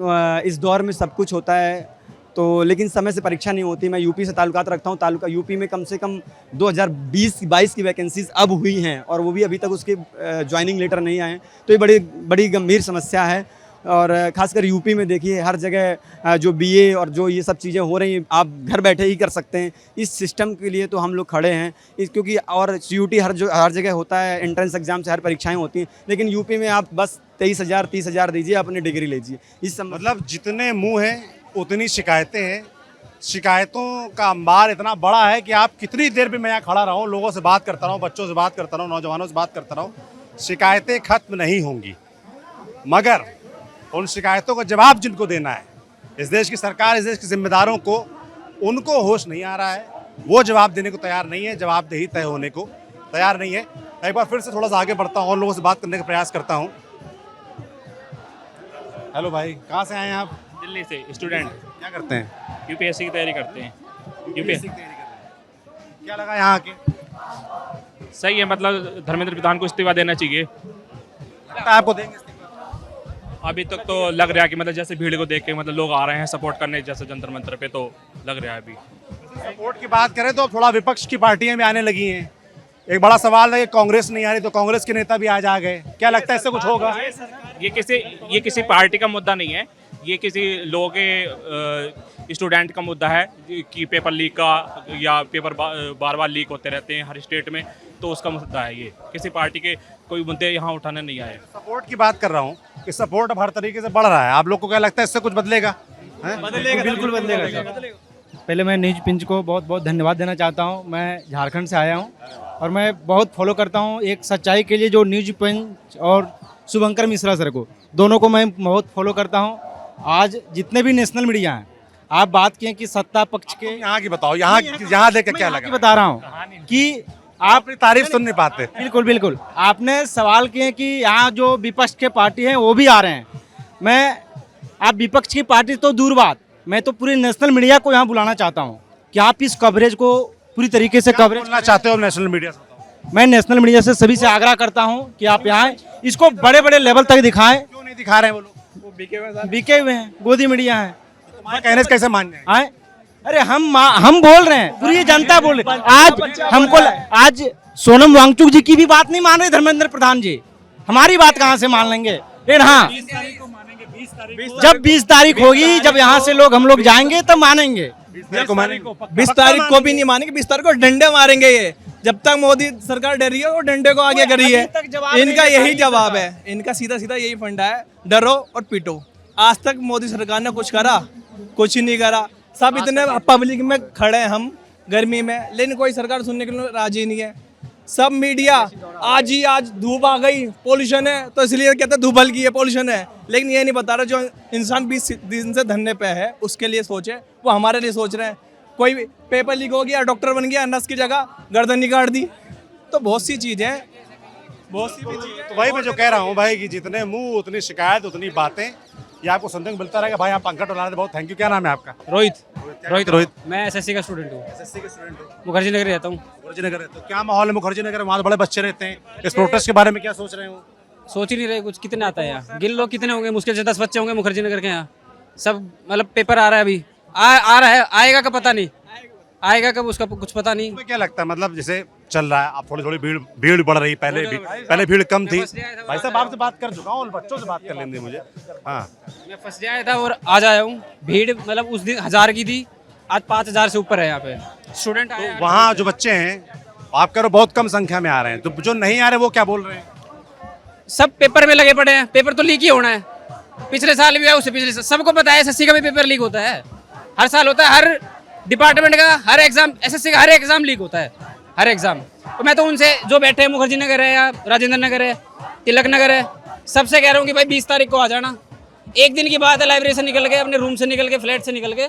इस दौर में सब कुछ होता है, तो लेकिन समय से परीक्षा नहीं होती। मैं UP से ताल्लुकात रखता हूँ। UP में कम से कम 2020-22 की वैकेंसीज अब हुई हैं, और वो भी अभी तक उसके ज्वाइनिंग लेटर नहीं आए। तो ये बड़ी गंभीर समस्या है। और खासकर यूपी में देखिए हर जगह जो बीए और जो ये सब चीज़ें हो रही हैं आप घर बैठे ही कर सकते हैं। इस सिस्टम के लिए तो हम लोग खड़े हैं क्योंकि और CUT हर जगह होता है, एंट्रेंस एग्जाम से हर परीक्षाएं होती हैं, लेकिन यूपी में आप बस 23,000 30,000 दीजिए, अपनी डिग्री लीजिए। इस मतलब जितने मुँह हैं उतनी शिकायतें हैं। शिकायतों का अंबार इतना बड़ा है कि आप कितनी देर भी मैं यहाँ खड़ा रहूँ, लोगों से बात करता रहूँ, बच्चों से बात करता रहूँ, नौजवानों से बात करता रहूँ, शिकायतें खत्म नहीं होंगी। मगर उन शिकायतों का जवाब जिनको देना है, इस देश की सरकार, इस देश के जिम्मेदारों को, उनको होश नहीं आ रहा है, वो जवाब देने को तैयार नहीं है, जवाबदेही तय होने को तैयार नहीं है। एक बार फिर से थोड़ा सा आगे बढ़ता हूँ और लोगों से बात करने का प्रयास करता हूँ। हेलो भाई, कहाँ से आए हैं आप? दिल्ली से। स्टूडेंट। क्या करते हैं? यूपीएससी की तैयारी करते हैं। यूपीएससी की तैयारी कर रहे हैं। क्या लगा यहाँ आके? सही है, मतलब धर्मेंद्र प्रधान को इस्तीफा देना चाहिए। लगता है आपको देंगे इस्तीफा? अभी तक तो लग रहा है कि मतलब जैसे भीड़ को देख के मतलब लोग आ रहे हैं सपोर्ट करने, जैसे जंतर मंतर पे, तो लग रहा है अभी। सपोर्ट की बात करें तो थोड़ा विपक्ष की पार्टियां भी आने लगी हैं। एक बड़ा सवाल है कि कांग्रेस नहीं आ रही, तो कांग्रेस के नेता भी आज आ गए। क्या लगता है इससे कुछ होगा? ये किसी पार्टी का मुद्दा नहीं है, ये किसी लोगों के स्टूडेंट का मुद्दा है कि पेपर लीक का या पेपर बार बार लीक होते रहते हैं हर स्टेट में, तो उसका मुद्दा है। ये किसी पार्टी के कोई मुद्दे यहाँ उठाने नहीं आए। सपोर्ट की बात कर रहा हूँ कि सपोर्ट अब हर तरीके से बढ़ रहा है। आप लोग को क्या लगता है इससे कुछ बदलेगा? बदलेगा, बिल्कुल बदलेगा। पहले मैं न्यूज पिंच को बहुत बहुत धन्यवाद देना चाहता हूँ। मैं झारखंड से आया हूँ और मैं बहुत फॉलो करता हूँ एक सच्चाई के लिए, जो न्यूज पिंच और शुभंकर मिश्रा सर को, दोनों को मैं बहुत फॉलो करता हूँ। आज जितने भी नेशनल मीडिया हैं, आप बात किए कि सत्ता पक्ष के, यहाँ की बताओ, यहाँ देख के क्या लगा? बता रहा हूँ कि आप अपनी तारीफ सुन नहीं पाते। बिल्कुल बिल्कुल। आपने सवाल किए कि यहाँ जो विपक्ष के पार्टी हैं वो भी आ रहे हैं। आप विपक्ष की पार्टी तो दूर बात, मैं तो पूरी नेशनल मीडिया को यहाँ बुलाना चाहता हूँ कि आप इस कवरेज को पूरी तरीके से कवरेज करना चाहते हो नेशनल मीडिया से? मैं नेशनल मीडिया से सभी से आग्रह करता हूँ कि आप यहाँ इसको बड़े बड़े लेवल तक दिखाएं। क्यों नहीं दिखा रहे हैं वो लोग? बिके हुए हैं, गोदी मीडिया है। तुम्हारे कहने से कैसे मान जाए? अरे हम बोल रहे हैं, पूरी जनता बोल रही है। आज सोनम वांगचुक जी की भी बात नहीं मान रहे धर्मेंद्र प्रधान जी, हमारी बात कहाँ से मान लेंगे? लेकिन हाँ, जब 20 तारीख होगी, जब यहाँ से हम लोग जाएंगे तब मानेंगे। 20 तारीख को भी नहीं मानेंगे, 20 तारीख को डंडे मारेंगे। ये जब तक मोदी सरकार डर रही है वो डंडे को आगे कर रही है। इनका यही जवाब है, इनका सीधा सीधा यही फंडा है, डरो और पीटो। आज तक मोदी सरकार ने कुछ करा? कुछ ही नहीं करा। सब इतने पब्लिक में खड़े हैं हम गर्मी में, लेकिन कोई सरकार सुनने के लिए राजी नहीं है। सब मीडिया आज धूप आ गई, पोल्यूशन है, तो इसलिए कहते हैं धूप हल्की है, पोल्यूशन है। लेकिन ये नहीं बता रहा जो इंसान 20 दिन से धरने पे है उसके लिए सोचे, वो हमारे लिए सोच रहे हैं। कोई पेपर लीक हो गया, डॉक्टर बन गया, नर्स की जगह गर्दन निकाल दी, तो बहुत सी चीज़ें, बहुत सी भी चीज़ें। तो भाई मैं जो कह रहा हूँ भाई कि जितने मुंह उतनी शिकायत उतनी बातें, ये आपको सुनने को मिलता रहेगा। भाई आप पंकज टोला, बहुत थैंक यू। क्या नाम है आपका? रोहित। मैं एसएससी का स्टूडेंट हूँ। एसएससी का स्टूडेंट हूँ। मुखर्जी नगर रहता हूँ। मुखर्जी नगर रहते हो? क्या माहौल है मुखर्जी नगर? वहाँ बड़े बच्चे रहते हैं। इस प्रोटेस्ट के बारे में क्या सोच रहे हो? सोच ही नहीं रहे कुछ। कितने आता है यहाँ? गिन लो कितने होंगे, मुश्किल से 10 बच्चे होंगे मुखर्जी नगर के यहाँ। सब मतलब पेपर आ रहा है अभी, आ रहा है, आएगा का पता नहीं, आएगा कब उसका कुछ पता नहीं। क्या लगता है मतलब जैसे चल रहा है, अब थोड़ी भीड़ बढ़ रही, पहले भीड़ कम थी। भाई साहब आपसे बात कर चुका हूँ, बच्चों से बात कर लेंगे मुझे। हाँ, मैं फंस गया था और आज आया हूँ। भीड़ मतलब उस दिन 1000 की थी, आज 5000 से ऊपर है यहाँ पे स्टूडेंट आए। तो वहाँ जो बच्चे हैं आप कह रहे हो बहुत कम संख्या में आ रहे हैं, तो जो नहीं आ रहे वो क्या बोल रहे हैं? सब पेपर में लगे पड़े हैं, पेपर तो लीक ही होना है। पिछले साल भी है, उससे पिछले साल सबको पता है एसएससी का भी पेपर लीक होता है, हर साल होता है। हर डिपार्टमेंट का हर एग्जाम, एसएससी का हर एग्जाम लीक होता है, हर एग्जाम। तो मैं तो उनसे जो बैठे हैं, मुखर्जी नगर है या राजेंद्र नगर है, तिलक नगर है, सबसे कह रहा हूँ कि भाई 20 तारीख को आ जाना। एक दिन की बात है, लाइब्रेरी से निकल के, अपने रूम से निकल के, फ्लैट से निकल के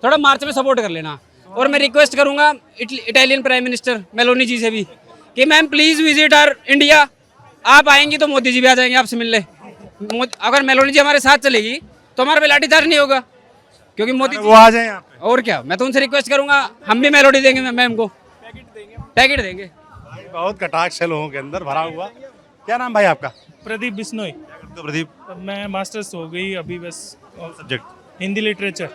थोड़ा मार्च में सपोर्ट कर लेना। और मैं रिक्वेस्ट करूँगा Italian prime minister Meloni ji से भी कि ma'am please visit our India. आप आएंगी तो मोदी जी भी आ जाएंगे आपसे मिलने। अगर मेलोनी जी हमारे साथ चलेगी तो हमारा भी लाठीचार्ज नहीं होगा, क्योंकि मोदी वो आ जाए यहाँ पे। और क्या, मैं तो उनसे रिक्वेस्ट करूंगा, हम भी मेलोडी देंगे मैम को, पैकेट देंगे। बहुत कटाक्ष है लोगों के अंदर भरा हुआ। क्या नाम भाई आपका? प्रदीप बिश्नोई। क्या करते हो प्रदीप? मैं मास्टर्स हो गई अभी, बस सब्जेक्ट हिंदी लिटरेचर।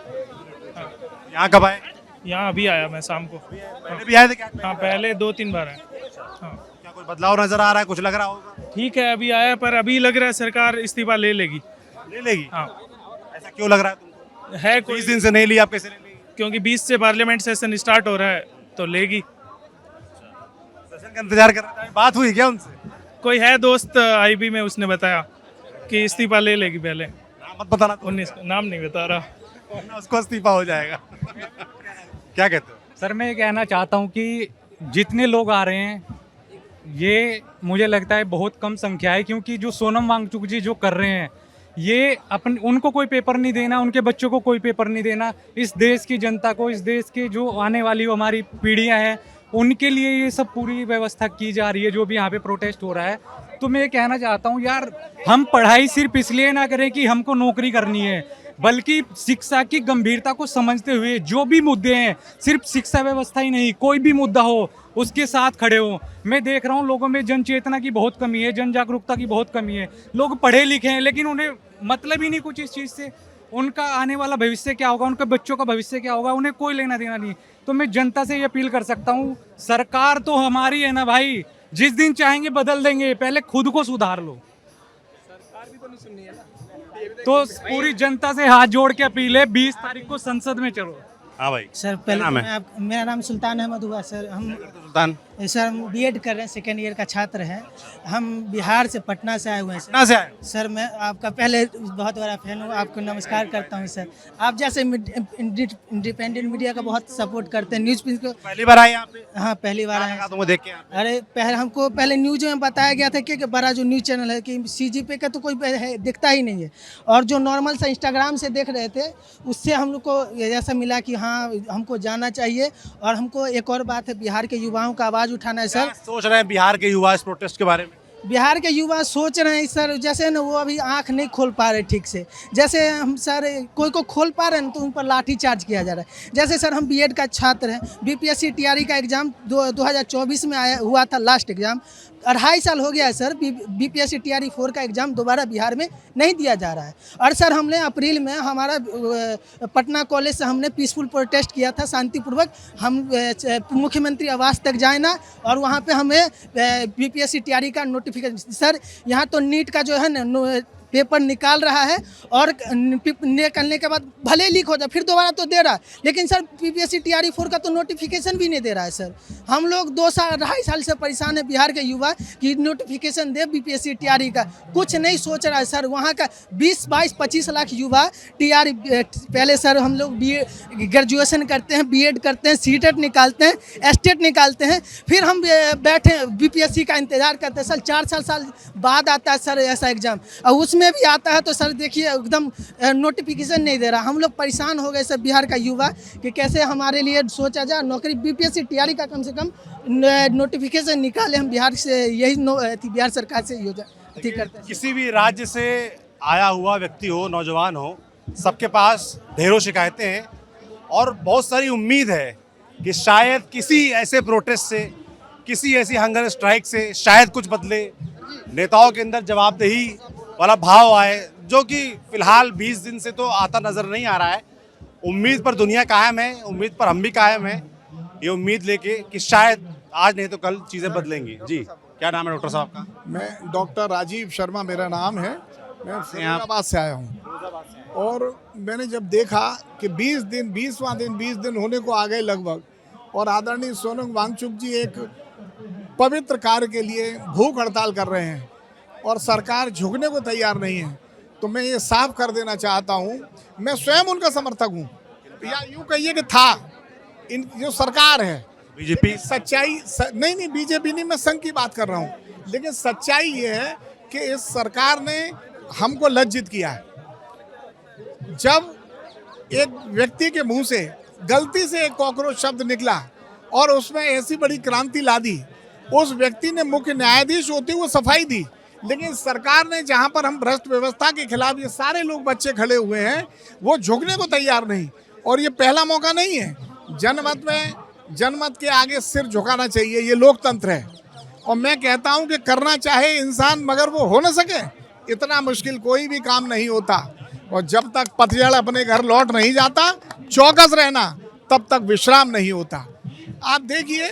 यहाँ कब आए? यहाँ अभी आया मैं शाम को। पहले भी आए थे क्या? हाँ, पहले 2-3 बार आए। हाँ, क्या कोई बदलाव नजर आ रहा है? कुछ लग रहा होगा? ठीक है, अभी आया, पर अभी लग रहा है सरकार इस्तीफा ले लेगी। ले लेगी? हाँ। ऐसा क्यों लग रहा है तुमको? है 20 दिन से नहीं ली, आप कैसे ले लेगी? क्योंकि 20 से पार्लियामेंट सेशन स्टार्ट हो रहा है तो लेगी। सेशन का इंतजार कर रहा है, बात हुई क्या उनसे? कोई है दोस्त आईबी में, उसने बताया कि इस्तीफा ले लेगी पहले। नाम मत बताना। 19 नाम नहीं बता रहा, वरना उसको इस्तीफा हो जाएगा। क्या कहते हो? सर मैं ये कहना चाहता हूँ कि जितने लोग आ रहे हैं ये मुझे लगता है बहुत कम संख्या है, क्योंकि जो सोनम वांगचुक जी जो कर रहे हैं ये उनको कोई पेपर नहीं देना, उनके बच्चों को कोई पेपर नहीं देना, इस देश की जनता को, इस देश के जो आने वाली हमारी पीढ़ियां हैं उनके लिए ये सब पूरी व्यवस्था की जा रही है, जो भी यहाँ पे प्रोटेस्ट हो रहा है। तो मैं ये कहना चाहता हूँ यार, हम पढ़ाई सिर्फ इसलिए ना करें कि हमको नौकरी करनी है, बल्कि शिक्षा की गंभीरता को समझते हुए जो भी मुद्दे हैं, सिर्फ शिक्षा व्यवस्था ही नहीं, कोई भी मुद्दा हो उसके साथ खड़े हो। मैं देख रहा हूँ लोगों में जन चेतना की बहुत कमी है, जन जागरूकता की बहुत कमी है। लोग पढ़े लिखे हैं लेकिन उन्हें मतलब ही नहीं कुछ इस चीज़ से, उनका आने वाला भविष्य क्या होगा, उनके बच्चों का भविष्य क्या होगा, उन्हें कोई लेना देना नहीं। तो मैं जनता से ये अपील कर सकता हूँ, सरकार तो हमारी है ना भाई, जिस दिन चाहेंगे बदल देंगे, पहले खुद को सुधार लो। सरकार भी तो नहीं सुननी है ना। तो पूरी जनता से हाथ जोड़ के अपील है, 20 तारीख को संसद में चलो। हाँ भाई, सर पहले मेरा नाम सुल्तान अहमद हुआ सर। हम सुल्तान सर हम बीएड कर रहे हैं, सेकेंड ईयर का छात्र हैं। हम बिहार से, पटना से आए हुए हैं सर। पटना से आए? सर मैं आपका पहले बहुत बड़ा फैन हूँ, आपको नमस्कार करता हूँ सर। आप जैसे इंडिपेंडेंट मीडिया का बहुत सपोर्ट करते हैं। न्यूज़ को पहली बार आए यहाँ पे? हाँ पहली बार आए। तुमको देख के अरे हमको पहले न्यूज में बताया गया था कि बड़ा जो न्यूज़ चैनल है कि CGP का तो कोई दिखता ही नहीं है, और जो नॉर्मल सा इंस्टाग्राम से देख रहे थे उससे हम लोग को ऐसा मिला कि हाँ हमको जाना चाहिए। और हमको एक और बात है, बिहार के युवाओं का आवाज़ उठाना है सर। सोच रहे हैं बिहार के युवा इस प्रोटेस्ट के बारे में? बिहार के युवा सोच रहे हैं सर, जैसे ना वो अभी आंख नहीं खोल पा रहे ठीक से। जैसे हम सर कोई को खोल पा रहे हैं तो उन पर लाठी चार्ज किया जा रहा है। जैसे सर हम बीएड का छात्र हैं, BPSC TRE का एग्ज़ाम 2024 में हुआ था लास्ट एग्ज़ाम। 2.5 साल हो गया है सर, BPSC TRE 4 का एग्ज़ाम दोबारा बिहार में नहीं दिया जा रहा है। और सर हमने अप्रैल में हमारा पटना कॉलेज से हमने पीसफुल प्रोटेस्ट किया था, शांतिपूर्वक। हम मुख्यमंत्री आवास तक जाए ना, और वहाँ पे हमें BPSC TRE का नोटिफिकेशन, सर यहाँ तो नीट का जो है ना पेपर निकाल रहा है, और निकलने के बाद भले लीक हो जाए फिर दोबारा तो दे रहा है, लेकिन सर BPSC TRE 4 का तो नोटिफिकेशन भी नहीं दे रहा है सर। हम लोग 2.5 साल से परेशान है बिहार के युवा कि नोटिफिकेशन दे BPSC TRE का, कुछ नहीं सोच रहा है सर। वहाँ का 20, 22, 25 लाख युवा TRE, पहले सर हम लोग ग्रेजुएशन करते हैं, BEd करते हैं, CTET निकालते हैं, STET निकालते हैं, फिर हम बैठे BPSC का इंतज़ार करते हैं। सर 4 साल बाद आता है सर ऐसा एग्ज़ाम, और उसमें भी आता है तो सर देखिए एकदम नोटिफिकेशन नहीं दे रहा। हम लोग परेशान हो गए सर बिहार का युवा कि कैसे हमारे लिए सोचा जाए नौकरी। BPSC TRE का कम से कम नोटिफिकेशन निकाले, हम बिहार से यही बिहार सरकार से ठीक करते हैं। किसी भी राज्य से आया हुआ व्यक्ति हो, नौजवान हो, सबके पास ढेरों शिकायतें हैं और बहुत सारी उम्मीद है कि शायद किसी ऐसे प्रोटेस्ट से, किसी ऐसी हंगर स्ट्राइक से शायद कुछ बदले, नेताओं के अंदर जवाबदेही वाला भाव आए, जो कि फिलहाल 20 दिन से तो आता नजर नहीं आ रहा है। उम्मीद पर दुनिया कायम है, उम्मीद पर हम भी कायम हैं, ये उम्मीद लेके कि शायद आज नहीं तो कल चीज़ें बदलेंगी। जी, क्या नाम है डॉक्टर साहब का? मैं डॉक्टर राजीव शर्मा मेरा नाम है। मैं फिरोजाबाद से आया हूँ, और मैंने जब देखा कि 20 दिन होने को आ गए लगभग, और आदरणीय सोनम वांगचुक जी एक पवित्र कार्य के लिए भूख हड़ताल कर रहे हैं और सरकार झुकने को तैयार नहीं है, तो मैं ये साफ कर देना चाहता हूँ, मैं स्वयं उनका समर्थक हूँ, या यूँ कहिए कि था। इन जो सरकार है बीजेपी, सच्चाई नहीं बीजेपी नहीं, मैं संघ की बात कर रहा हूँ, लेकिन सच्चाई ये है कि इस सरकार ने हमको लज्जित किया है। जब एक व्यक्ति के मुंह से गलती से एक कॉकरोच शब्द निकला और उसमें ऐसी बड़ी क्रांति ला दी, उस व्यक्ति ने मुख्य न्यायाधीश होते हुए सफाई दी, लेकिन सरकार ने, जहां पर हम भ्रष्ट व्यवस्था के खिलाफ ये सारे लोग बच्चे खड़े हुए हैं, वो झुकने को तैयार नहीं। और ये पहला मौका नहीं है। जनमत के आगे सिर झुकाना चाहिए, ये लोकतंत्र है। और मैं कहता हूं कि करना चाहे इंसान मगर वो हो न सके, इतना मुश्किल कोई भी काम नहीं होता। और जब तक पतझड़ अपने घर लौट नहीं जाता, चौकस रहना, तब तक विश्राम नहीं होता। आप देखिए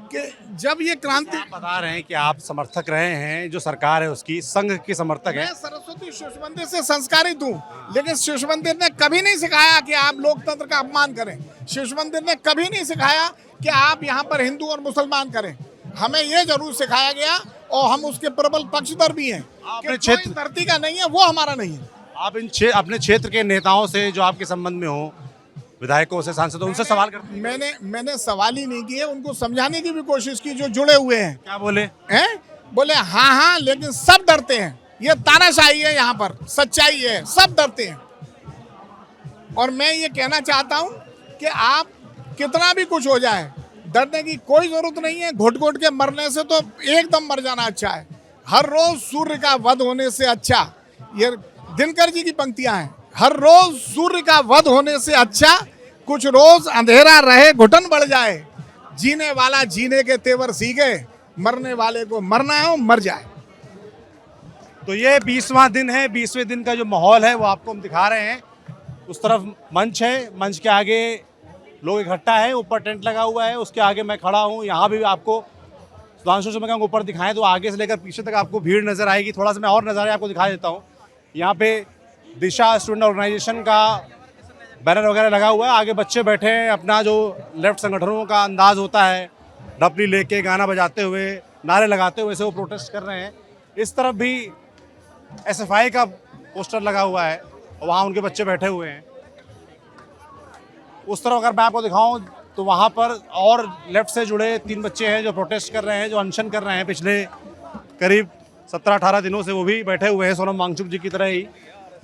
कि जब ये क्रांति, आप बता रहे हैं कि आप समर्थक रहे हैं जो सरकार है उसकी, संघ के समर्थक हैं। मैं सरस्वती शिशु मंदिर से संस्कारित हूँ, लेकिन शिशु मंदिर ने कभी नहीं सिखाया कि आप लोकतंत्र का अपमान करें। शिशु मंदिर ने कभी नहीं सिखाया कि आप यहाँ पर हिंदू और मुसलमान करें। हमें ये जरूर सिखाया गया और हम उसके प्रबल पक्षधर भी हैं कि क्षेत्र धरती का नहीं है वो हमारा नहीं है। आप अपने क्षेत्र के नेताओं से जो आपके संबंध में हो, विधायकों से, सांसदों, उनसे सवाल करते हैं? मैंने सवाल ही नहीं किए, उनको समझाने की भी कोशिश की जो जुड़े हुए हैं। क्या बोले हैं? बोले हाँ, लेकिन सब डरते हैं, ये तानाशाही है, यहाँ पर सच्चाई है, सब डरते हैं। और मैं ये कहना चाहता हूँ कि आप कितना भी कुछ हो जाए, डरने की कोई जरूरत नहीं है। घुट घुट के मरने से तो एकदम मर जाना अच्छा है। हर रोज सूर्य का वध होने से अच्छा, ये दिनकर जी की पंक्तियां हैं, हर रोज सूर्य का वध होने से अच्छा, कुछ रोज अंधेरा रहे घुटन बढ़ जाए, जीने वाला जीने के तेवर सीखे, मरने वाले को मरना हो मर जाए। तो ये 20वां दिन है। 20वें दिन का जो माहौल है वो आपको हम दिखा रहे हैं। उस तरफ मंच है, मंच के आगे लोग इकट्ठा है, ऊपर टेंट लगा हुआ है, उसके आगे मैं खड़ा हूँ। यहाँ भी आपको सुधांशु से मैं कहूँ ऊपर दिखाएं तो आगे से लेकर पीछे तक आपको भीड़ नजर आएगी। थोड़ा सा मैं और नज़ारे आपको दिखा देता हूँ। यहाँ पे दिशा स्टूडेंट ऑर्गेनाइजेशन का बैनर वगैरह लगा हुआ है, आगे बच्चे बैठे हैं, अपना जो लेफ्ट संगठनों का अंदाज होता है, डपली लेके गाना बजाते हुए, नारे लगाते हुए से वो प्रोटेस्ट कर रहे हैं। इस तरफ भी SFI का पोस्टर लगा हुआ है और वहाँ उनके बच्चे बैठे हुए हैं। उस तरफ अगर मैं आपको दिखाऊं तो वहाँ पर और लेफ्ट से जुड़े 3 बच्चे हैं जो प्रोटेस्ट कर रहे हैं, जो अनशन कर रहे हैं पिछले करीब 17-18 दिनों से, वो भी बैठे हुए हैं सोनम वांगचुक जी की तरह ही।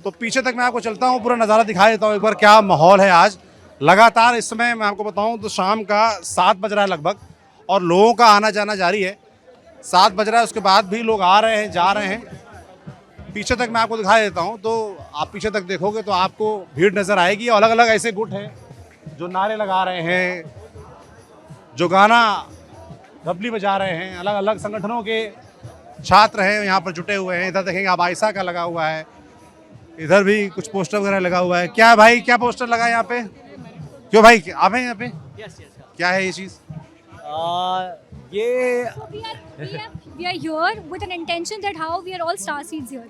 तो पीछे तक मैं आपको चलता हूँ, पूरा नज़ारा दिखा देता हूँ एक बार क्या माहौल है आज। लगातार इस समय मैं आपको बताऊँ तो शाम का 7 बज रहा है लगभग और लोगों का आना जाना जारी है। 7 बज रहा है, उसके बाद भी लोग आ रहे हैं, जा रहे हैं। पीछे तक मैं आपको दिखा देता हूँ, तो आप पीछे तक देखोगे तो आपको भीड़ नज़र आएगी। अलग अलग ऐसे गुट हैं जो नारे लगा रहे हैं, जो गाना डबली बजा रहे हैं, अलग अलग संगठनों के छात्र हैं यहाँ पर जुटे हुए हैं। इधर देखेंगे आप आयशा का लगा हुआ है, इधर भी कुछ पोस्टर वगैरह लगा हुआ है। क्या भाई, क्या पोस्टर लगा है यहाँ पे? क्यों भाई आप हैं यहाँ पे? क्या है ये चीज़? We are here with an intention that how we are all star seeds here.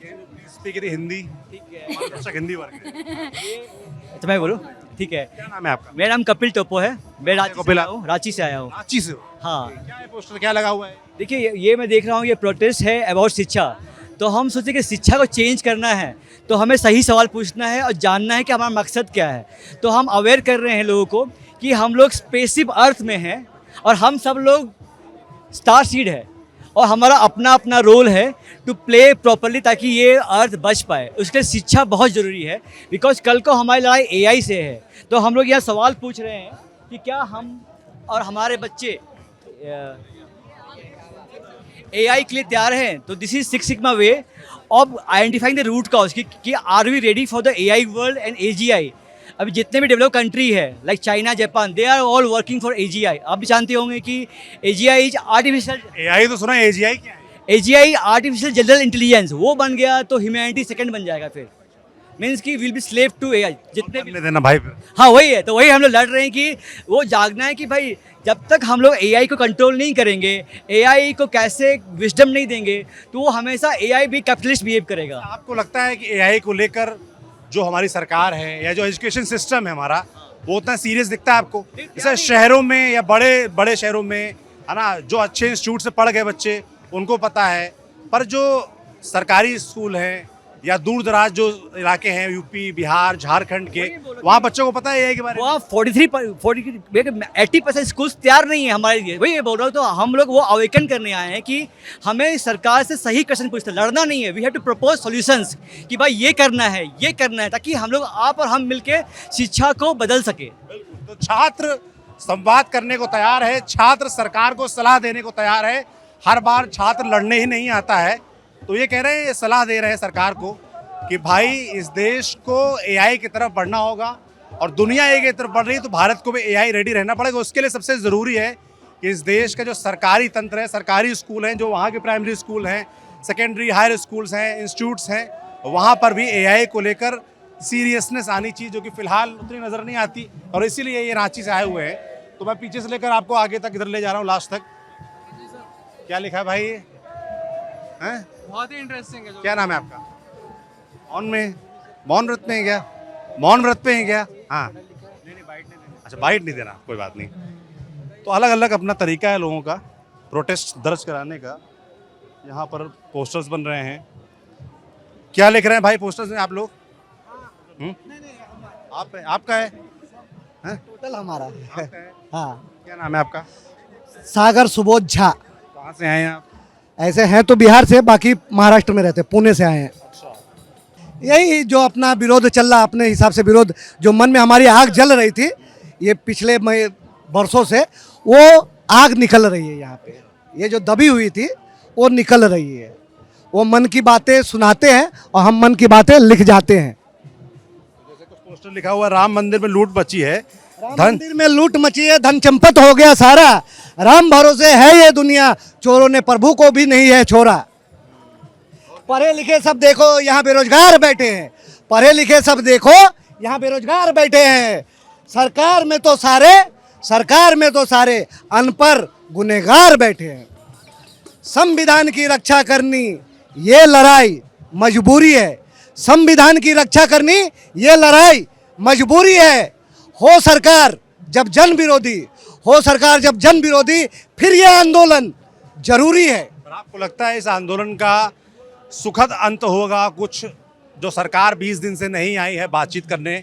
Speak Hindi, दर्शक हिंदी वर्ग है। तो मैं बोलूँ? ठीक है। क्या नाम है आपका? मेरा नाम कपिल टोपो है, मैं रांची से आया हूँ। रांची से? हाँ। क्या है पोस्टर, क्या लगा हुआ है? देखिए ये मैं देख रहा हूँ, ये प्रोटेस्ट है अबाउट शिक्षा। तो हम सोचे कि शिक्षा को चेंज करना है तो हमें सही सवाल पूछना है और जानना है कि हमारा मकसद क्या है। तो हम अवेयर कर रहे हैं लोगों को कि हम लोग स्पेसिफिक अर्थ में हैं और हम सब लोग स्टार सीड है और हमारा अपना अपना रोल है टू प्ले प्रॉपरली ताकि ये अर्थ बच पाए। उसके लिए शिक्षा बहुत ज़रूरी है, बिकॉज कल को हमारी लड़ाई AI से है। तो हम लोग यह सवाल पूछ रहे हैं कि क्या हम और हमारे बच्चे AI के लिए तैयार हैं। तो this is six sigma way of identifying the root cause कि are we ready for the AI world and AGI। अभी जितने भी डेवलप कंट्री है like China, Japan, they are all working for AGI। आप भी जानते होंगे कि AGI इज आर्टिफिशियल, AI तो सुना, AGI क्या है? AGI आर्टिफिशियल जनरल इंटेलिजेंस, वो बन गया तो ह्यूमैनिटी सेकंड बन जाएगा। फिर मीन्स कि will be slave to AI जितने भी देना भाई। हाँ वही है, तो वही हम लोग लड़ रहे हैं कि वो जागना है कि भाई जब तक हम लोग AI को कंट्रोल नहीं करेंगे, AI को कैसे विजडम नहीं देंगे, तो वो हमेशा AI भी कैपिटलिस्ट बिहेव करेगा। आपको लगता है कि AI को लेकर जो हमारी सरकार है या जो एजुकेशन सिस्टम है हमारा, वो उतना सीरियस दिखता है आपको? जैसे शहरों में या बड़े बड़े शहरों में है ना, जो अच्छे इंस्टीट्यूट से पढ़ गए बच्चे उनको पता है, पर जो सरकारी स्कूल हैं या दूर दराज जो इलाके हैं यूपी, बिहार, झारखंड के, वहाँ बच्चों को पता है AI के बारे में? वहाँ 80% स्कूल तैयार नहीं है हमारे लिए। वही बोल रहा हूँ, तो हम लोग वो अवेकन करने आए हैं कि हमें सरकार से सही क्वेश्चन पूछते, लड़ना नहीं है। We have to propose solutions कि भाई ये करना है, ताकि हम लोग आप और हम मिलके शिक्षा को बदल सके। तो छात्र संवाद करने को तैयार है, छात्र सरकार को सलाह देने को तैयार है। हर बार छात्र लड़ने ही नहीं आता है, तो ये कह रहे हैं, ये सलाह दे रहे हैं सरकार को कि भाई इस देश को AI की तरफ बढ़ना होगा और दुनिया AI की तरफ बढ़ रही है तो भारत को भी AI रेडी रहना पड़ेगा। उसके लिए सबसे ज़रूरी है कि इस देश का जो सरकारी तंत्र है, सरकारी स्कूल हैं, जो वहाँ के प्राइमरी स्कूल हैं, सेकेंडरी हायर स्कूल्स हैं, इंस्टीट्यूट्स हैं, वहाँ पर भी AI को लेकर सीरियसनेस आनी चाहिए, जो कि फ़िलहाल उतनी नज़र नहीं आती। और इसीलिए ये रांची से आए हुए हैं। तो मैं पीछे से लेकर आपको आगे तक इधर ले जा रहा हूँ, लास्ट तक। क्या लिखा है भाई? हैं? बहुत ही इंटरेस्टिंग है। क्या नाम है आपका? मौन व्रत में है क्या? मौन व्रत पे है क्या? हाँ, अच्छा, बाइट नहीं देना, कोई बात नहीं। तो अलग अलग अपना तरीका है लोगों का प्रोटेस्ट दर्ज कराने का। यहाँ पर पोस्टर्स बन रहे हैं। क्या लिख रहे हैं भाई पोस्टर्स में आप लोग? आपका है? टोटल हमारा है। हाँ। क्या नाम है आपका? सागर सुबोध झा। कहाँ से आए हैं आप? ऐसे हैं तो बिहार से, बाकी महाराष्ट्र में रहते, पुणे से आए हैं। यही जो अपना विरोध चल रहा, अपने हिसाब से विरोध, जो मन में हमारी आग जल रही थी ये पिछले वर्षों से, वो आग निकल रही है यहाँ पे। ये जो दबी हुई थी वो निकल रही है। वो मन की बातें सुनाते हैं और हम मन की बातें लिख जाते हैं। जैसे कुछ पोस्टर लिखा हुआ है, राम मंदिर में लूट मची है, राम मंदिर में लूट मची है, धन चंपत हो गया सारा, राम भरोसे है ये दुनिया, चोरों ने प्रभु को भी नहीं है छोड़ा। पढ़े लिखे सब देखो यहाँ बेरोजगार बैठे हैं, पढ़े लिखे सब देखो यहाँ बेरोजगार बैठे हैं। सरकार में तो सारे अनपढ़ गुनहगार बैठे हैं। संविधान की रक्षा करनी ये लड़ाई मजबूरी है, संविधान की रक्षा करनी ये लड़ाई मजबूरी है। हो सरकार जब जन विरोधी, फिर ये आंदोलन जरूरी है। पर आपको लगता है इस आंदोलन का सुखद अंत होगा? कुछ जो सरकार 20 दिन से नहीं आई है बातचीत करने,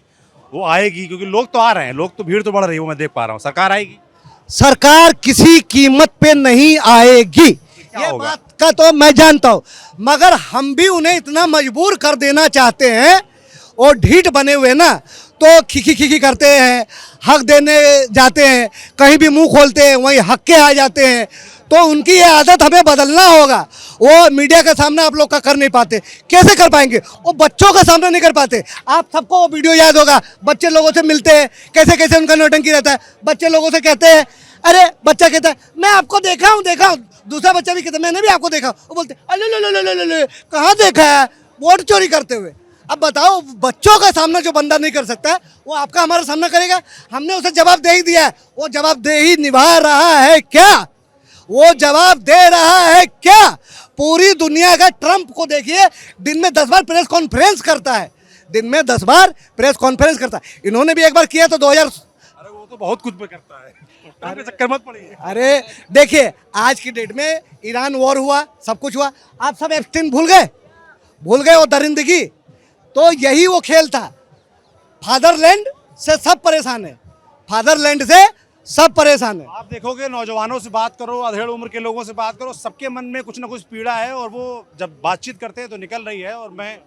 वो आएगी? क्योंकि लोग तो आ रहे हैं, लोग तो भीड़ तो बढ़ रही है, वो मैं देख पा रहा हूँ। सरकार आएगी? सरकार किसी कीमत पे नहीं आएगी, ये बात का तो मैं जानता हूँ, मगर हम भी उन्हें इतना मजबूर कर देना चाहते हैं, और ढीठ बने हुए ना, तो खिखी करते हैं, हक देने जाते हैं, कहीं भी मुंह खोलते हैं वहीं हक के आ जाते हैं। तो उनकी ये आदत हमें बदलना होगा। वो मीडिया के सामने आप लोग का कर नहीं पाते, कैसे कर पाएंगे? वो बच्चों के सामने नहीं कर पाते। आप सबको वो वीडियो याद होगा, बच्चे लोगों से मिलते हैं, कैसे कैसे उनका नौटंकी रहता है। बच्चे लोगों से कहते हैं, अरे बच्चा कहता है मैं आपको देखा हूँ, दूसरा बच्चा भी कहता है मैंने भी आपको देखा। वो बोलते अले कहाँ देखा है? वोट चोरी करते हुए। अब बताओ, बच्चों का सामना जो बंदा नहीं कर सकता वो आपका हमारा सामना करेगा? हमने उसे जवाब दे ही दिया है, वो जवाबदेही निभा रहा है क्या? वो जवाब दे रहा है क्या? पूरी दुनिया का ट्रंप को देखिए, दिन में 10 बार प्रेस कॉन्फ्रेंस करता है, इन्होंने भी एक बार किया तो 2000। अरे वो तो बहुत कुछ करता है, चक्कर मत पड़िए। अरे देखिए, आज की डेट में ईरान वॉर हुआ, सब कुछ हुआ, आप सब एप्स्टीन भूल गए वो दरिंदगी। तो यही वो खेल था। फादरलैंड से सब परेशान है, आप देखोगे, नौजवानों से बात करो, अधेड़ उम्र के लोगों से बात करो, सबके मन में कुछ ना कुछ पीड़ा है, और वो जब बातचीत करते हैं तो निकल रही है। और मैं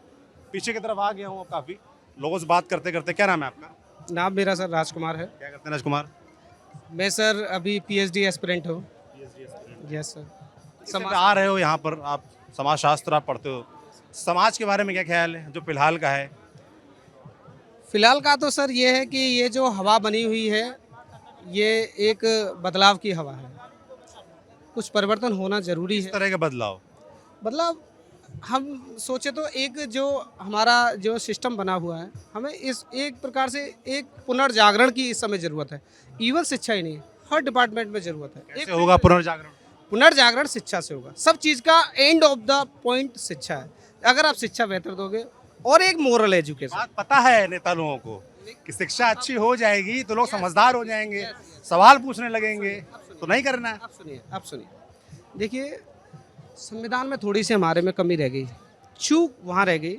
पीछे की तरफ आ गया हूँ काफ़ी लोगों से बात करते करते। क्या नाम है आपका? नाम मेरा सर राजकुमार है। क्या करते हैं राजकुमार? मैं सर अभी PhD एस्पिरेंट हूँ। Yes sir. समाज आ रहे हो यहाँ पर, आप समाज शास्त्र आप पढ़ते हो, समाज के बारे में क्या ख्याल है जो फिलहाल का है? फिलहाल का तो सर ये है कि ये जो हवा बनी हुई है ये एक बदलाव की हवा है, कुछ परिवर्तन होना जरूरी है। किस तरह का बदलाव? बदलाव हम सोचे तो एक जो हमारा जो सिस्टम बना हुआ है, हमें इस एक प्रकार से एक पुनर्जागरण की इस समय ज़रूरत है। इवन शिक्षा ही नहीं, हर डिपार्टमेंट में ज़रूरत है। कैसे होगा पुनर्जागरण? पुनर्जागरण शिक्षा से होगा। सब चीज़ का एंड ऑफ द पॉइंट शिक्षा है। अगर आप शिक्षा बेहतर दोगे, और एक मोरल एजुकेशन। बात पता है नेता लोगों को कि शिक्षा अच्छी हो जाएगी तो लोग समझदार हो जाएंगे, सवाल पूछने लगेंगे, तो नहीं करना है। आप सुनिए, देखिए, संविधान में थोड़ी सी हमारे में कमी रह गई, चूक वहाँ रह गई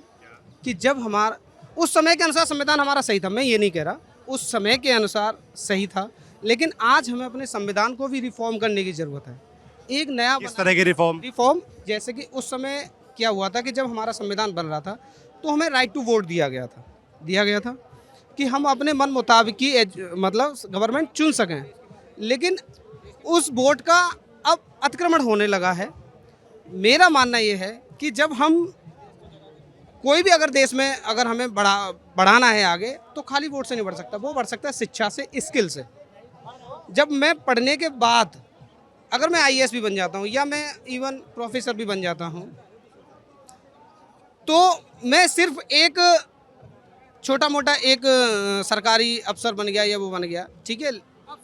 कि जब हमारा उस समय के अनुसार संविधान हमारा सही था, मैं ये नहीं कह रहा, उस समय के अनुसार सही था, लेकिन आज हमें अपने संविधान को भी रिफॉर्म करने की ज़रूरत है। एक नया किस तरह की रिफॉर्म? जैसे कि उस समय क्या हुआ था कि जब हमारा संविधान बन रहा था तो हमें राइट टू वोट दिया गया था कि हम अपने मन मुताबिक की मतलब गवर्नमेंट चुन सकें, लेकिन उस वोट का अब अतिक्रमण होने लगा है। मेरा मानना ये है कि जब हम कोई भी अगर देश में अगर हमें बढ़ाना है आगे, तो खाली वोट से नहीं बढ़ सकता, वो बढ़ सकता है शिक्षा से, स्किल से। जब मैं पढ़ने के बाद अगर मैं IAS भी बन जाता हूँ या मैं इवन प्रोफेसर भी बन जाता हूँ, तो मैं सिर्फ एक छोटा मोटा एक सरकारी अफसर बन गया या वो बन गया, ठीक है,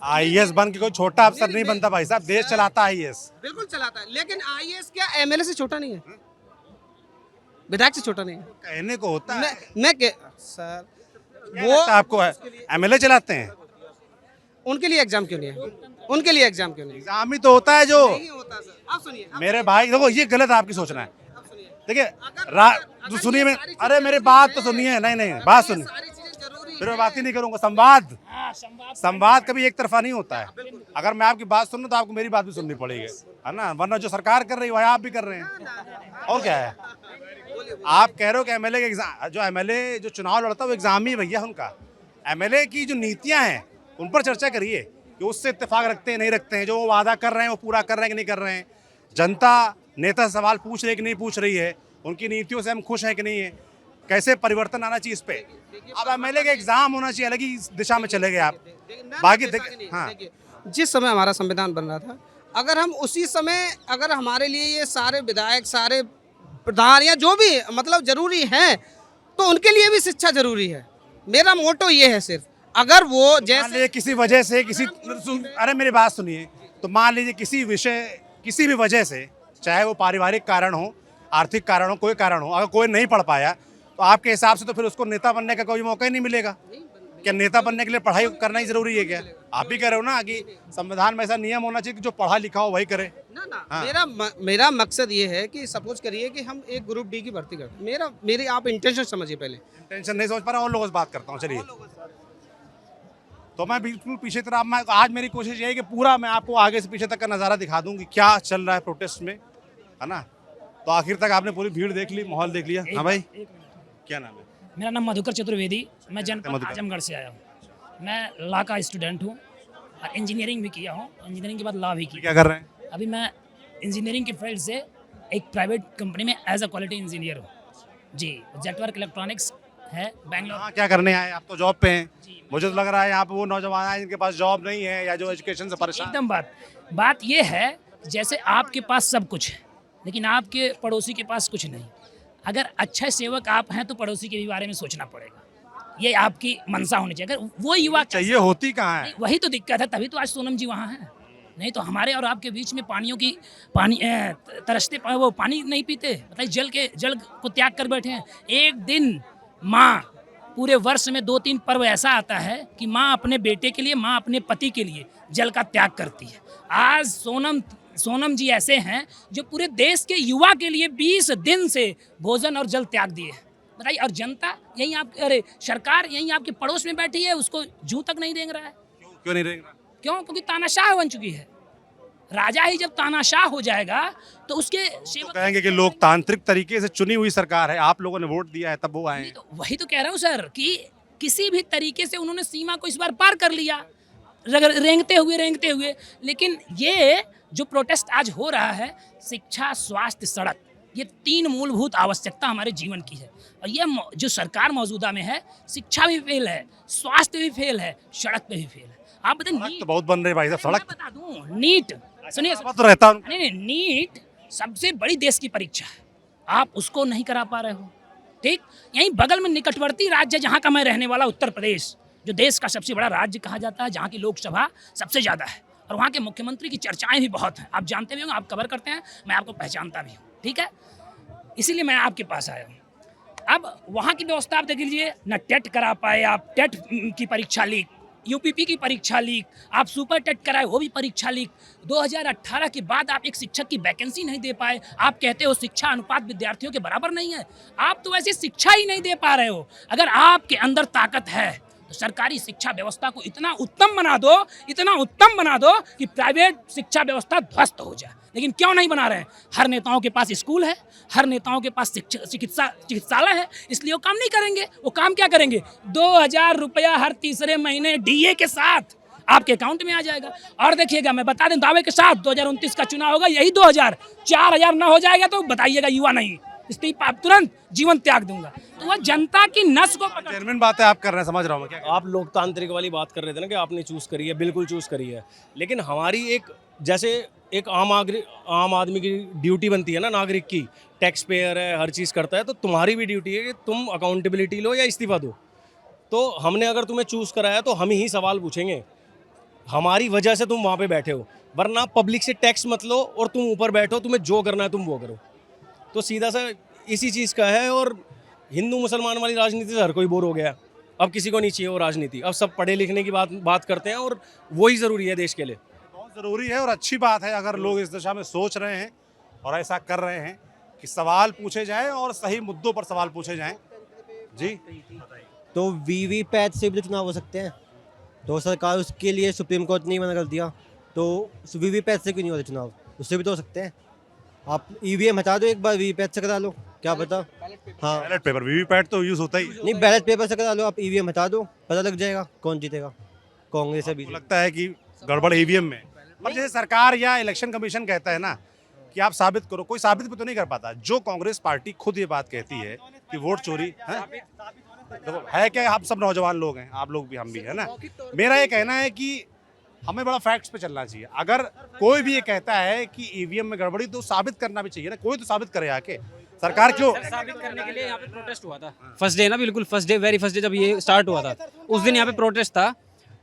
आईएएस बन के कोई छोटा अफसर नहीं बनता भाई साहब, देश चलाता है आईएएस। बिल्कुल चलाता है, लेकिन आईएएस क्या एमएलए से छोटा नहीं है, विधायक से छोटा नहीं है। कहने को होता है। सर वो आपको एमएलए चलाते हैं, उनके लिए एग्जाम क्यों नहीं है? उनके लिए एग्जाम क्यों नहीं? एग्जाम ही तो होता है जो नहीं होता सर। आप सुनिए, मेरे भाई देखो, ये गलत आपकी सोचना है। देखिए सुनिए, मैं अरे मेरी बात तो सुनिए, नहीं बात सुनिए, फिर मैं बात ही नहीं करूंगा। संवाद कभी एक तरफा नहीं होता है। अगर मैं आपकी बात सुनूं तो आपको मेरी बात भी सुननी पड़ेगी, है ना, वरना जो सरकार कर रही है वह आप भी कर रहे हैं। और क्या है, आप कह रहे हो कि एमएलए के एग्जाम, जो एमएलए जो चुनाव लड़ता है वो एग्जाम ही भैया उनका। एमएलए की जो नीतियां हैं उन पर चर्चा करिए कि उससे इत्तेफाक रखते हैं नहीं रखते हैं, जो वो वादा कर रहे हैं वो पूरा कर रहे हैं कि नहीं कर रहे हैं, जनता नेता से सवाल पूछ रही है कि नहीं पूछ रही है, उनकी नीतियों से हम खुश हैं कि नहीं है, कैसे परिवर्तन आना चाहिए इस पे। अब एमएलए का एग्जाम होना चाहिए, अलग ही दिशा में चले गए आप। बाकी हाँ, जिस समय हमारा संविधान बन रहा था, अगर हम उसी समय अगर हमारे लिए ये सारे विधायक, सारे प्रधान या जो भी मतलब जरूरी हैं, तो उनके लिए भी शिक्षा जरूरी है। मेरा मोटो ये है सिर्फ, अगर वो जैसे किसी वजह से अरे मेरी बात सुनिए, तो मान लीजिए किसी भी वजह से, चाहे वो पारिवारिक कारण हो, आर्थिक कारण हो, कोई कारण हो, अगर कोई नहीं पढ़ पाया तो आपके हिसाब से तो फिर उसको नेता बनने का कोई मौका ही नहीं मिलेगा। क्या नेता बनने के लिए पढ़ाई करना ही जरूरी है क्या? आप ही कह रहे हो ना कि संविधान में ऐसा नियम होना चाहिए कि जो पढ़ा लिखा हो वही करे। हाँ। मेरा मकसद ये है कि सपोज करिए कि हम एक ग्रुप डी की भर्ती करते हैं, मेरी आप इंटेंशन समझिए पहले। इंटेंशन नहीं समझ पा रहा, और लोगों से बात करता हूँ। चलिए, तो मैं बिल्कुल पीछे तरफ, मैं आज मेरी कोशिश ये है कि पूरा मैं आपको आगे से पीछे तक का नज़ारा दिखा दूँ कि क्या चल रहा है प्रोटेस्ट में, है ना। तो आखिर तक आपने पूरी भीड़ देख ली, माहौल देख लिया। हाँ भाई, क्या नाम है? मेरा नाम मधुकर चतुर्वेदी, मैं जनपद आजमगढ़ से आया हूँ। मैं लॉ का स्टूडेंट हूँ और इंजीनियरिंग भी किया हूँ, इंजीनियरिंग के बाद लॉ भी किया। क्या कर रहे हैं अभी? मैं इंजीनियरिंग के फील्ड से एक प्राइवेट कंपनी में एज अ क्वालिटी इंजीनियर हूँ जी। जेटवर्क इलेक्ट्रॉनिक्स है बैंगलोर। क्या करने आए आप? तो जॉब पे हैं। मुझे तो लग रहा है यहाँ पे वो नौजवान आए जिनके पास जॉब नहीं है या जो एजुकेशन से परेशान। एकदम बात ये है, जैसे आपके पास सब कुछ है लेकिन आपके पड़ोसी के पास कुछ नहीं। अगर अच्छे सेवक आप हैं तो पड़ोसी के भी बारे में सोचना पड़ेगा, ये आपकी मंशा होनी चाहिए। अगर वो युवा चाहिए होती कहाँ है? वही तो दिक्कत है, तभी तो आज सोनम जी वहाँ हैं। नहीं तो हमारे और आपके बीच में तरसते वो पानी नहीं पीते, बताइए, जल को त्याग कर बैठे हैं। एक दिन माँ, पूरे वर्ष में 2-3 पर्व ऐसा आता है कि माँ अपने बेटे के लिए, माँ अपने पति के लिए जल का त्याग करती है। आज सोनम जी ऐसे हैं जो पूरे देश के युवा के लिए 20 दिन से भोजन और जल त्याग दिए। बताइए, और जनता यहीं सरकार यहीं आपके पड़ोस में बैठी है, उसको जू तक नहीं देंग रहा है। क्यों नहीं देंग रहा? क्यों? क्योंकि तानाशाह बन चुकी है। राजा ही जब तानाशाह हो जाएगा तो उसके सेवक कहेंगे कि लोकतांत्रिक तरीके से चुनी हुई सरकार है, आप लोगों ने वोट दिया है तब वो आए। तो वही तो कह रहा हूँ सर कि किसी भी तरीके से उन्होंने सीमा को इस बार पार कर लिया, रेंगते हुए। लेकिन ये जो प्रोटेस्ट आज हो रहा है, शिक्षा, स्वास्थ्य, सड़क, ये 3 मूलभूत आवश्यकता हमारे जीवन की है। और ये जो सरकार मौजूदा में है, शिक्षा भी फेल है, स्वास्थ्य भी फेल है, सड़क पे भी फेल है। आप बताइए, तो बहुत बन रहे भाई साहब सड़क। बता दूं, नीट सुनिए, तो रहता हूं। नहीं, नीट सबसे बड़ी देश की परीक्षा है, आप उसको नहीं करा पा रहे हो। ठीक, यहीं बगल में निकटवर्ती राज्य जहाँ का मैं रहने वाला उत्तर प्रदेश, जो देश का सबसे बड़ा राज्य कहा जाता है, जहाँ की लोकसभा सबसे ज़्यादा है और वहाँ के मुख्यमंत्री की चर्चाएं भी बहुत हैं। आप जानते भी होंगे, आप कवर करते हैं, मैं आपको पहचानता भी हूँ। ठीक है, इसीलिए मैं आपके पास आया हूँ। अब वहाँ की व्यवस्था आप देख लीजिए, न टेट करा पाए आप, टेट की परीक्षा लीक, यूपीपी की परीक्षा लीक, आप सुपर टेट कराए वो भी परीक्षा लीक। 2018 के बाद आप एक शिक्षक की वैकेंसी नहीं दे पाए। आप कहते हो शिक्षा अनुपात विद्यार्थियों के बराबर नहीं है, आप तो वैसे शिक्षा ही नहीं दे पा रहे हो। अगर आपके अंदर ताकत है तो सरकारी शिक्षा व्यवस्था को इतना उत्तम बना दो कि प्राइवेट शिक्षा व्यवस्था ध्वस्त हो जाए। लेकिन क्यों नहीं बना रहे हैं? हर नेताओं के पास स्कूल है, हर नेताओं के पास चिकित्सालय है, इसलिए वो काम नहीं करेंगे। वो काम क्या करेंगे? 2000 रुपया हर तीसरे महीने डीए के साथ आपके अकाउंट में आ जाएगा। और देखिएगा, मैं बता दें दावे के साथ, 2029 का चुनाव होगा, यही 4000 ना हो जाएगा तो बताइएगा युवा नहीं, इस्तीफा, तुरंत जीवन त्याग दूंगा। तो वह जनता की नस को चेयरमैन बातें आप कर रहे हैं, समझ रहा हूँ मैं। क्या आप लोकतांत्रिक वाली बात कर रहे थे ना कि आपने चूज करी है, बिल्कुल चूज करी है, लेकिन हमारी एक आम आदमी की ड्यूटी बनती है ना, नागरिक की, टैक्स पेयर है, हर चीज़ करता है, तो तुम्हारी भी ड्यूटी है कि तुम अकाउंटेबिलिटी लो या इस्तीफा दो। तो हमने अगर तुम्हें चूज़ कराया तो हम ही सवाल पूछेंगे, हमारी वजह से तुम वहाँ पे बैठे हो, वरना पब्लिक से टैक्स मत लो और तुम ऊपर बैठो, तुम्हें जो करना है तुम वो करो। तो सीधा सा इसी चीज़ का है। और हिंदू मुसलमान वाली राजनीति से हर कोई बोर हो गया, अब किसी को नहीं चाहिए वो राजनीति। अब सब पढ़े लिखने की बात करते हैं और वही ज़रूरी है देश के लिए। बहुत ज़रूरी है और अच्छी बात है अगर लोग इस दिशा में सोच रहे हैं और ऐसा कर रहे हैं कि सवाल पूछे जाएं और सही मुद्दों पर सवाल पूछे जाएं। जी, तो वीवीपैट से भी तो चुनाव हो सकते हैं, तो सरकार उसके लिए सुप्रीम कोर्ट ने मना कर दिया, तो वीवीपैट से क्यों नहीं होते चुनाव? उससे भी तो हो सकते हैं। आप ईवीएम हटा दो, एक बार वीवीपैट से करा लो, क्या पता। हाँ, बैलेट पेपर, वीवीपैट तो यूज़ होता ही नहीं, बैलेट पेपर से करा लो, आप ईवीएम हटा दो, पता लग जाएगा कौन जीतेगा, कांग्रेस या बीजेपी। लगता है कि गड़बड़ ईवीएम में, पर जैसे सरकार या इलेक्शन कमीशन कहता है ना कि आप साबित करो, कोई साबित भी तो नहीं कर पाता। जो कांग्रेस पार्टी खुद ये बात कहती है कि वोट चोरी है क्या, आप सब नौजवान लोग हैं, आप लोग भी, हम भी, है ना। मेरा ये कहना है कि हमें बड़ा फैक्ट्स पे चलना चाहिए। अगर कोई भी ये कहता है कि ईवीएम में गड़बड़ी, तो साबित करना भी चाहिए ना, कोई तो साबित करे आके। सरकार क्यों साबित करने के लिए यहाँ पे प्रोटेस्ट हुआ था फर्स्ट डे ना, बिल्कुल first day, very first day जब ये स्टार्ट हुआ था, उस दिन यहाँ पे प्रोटेस्ट था।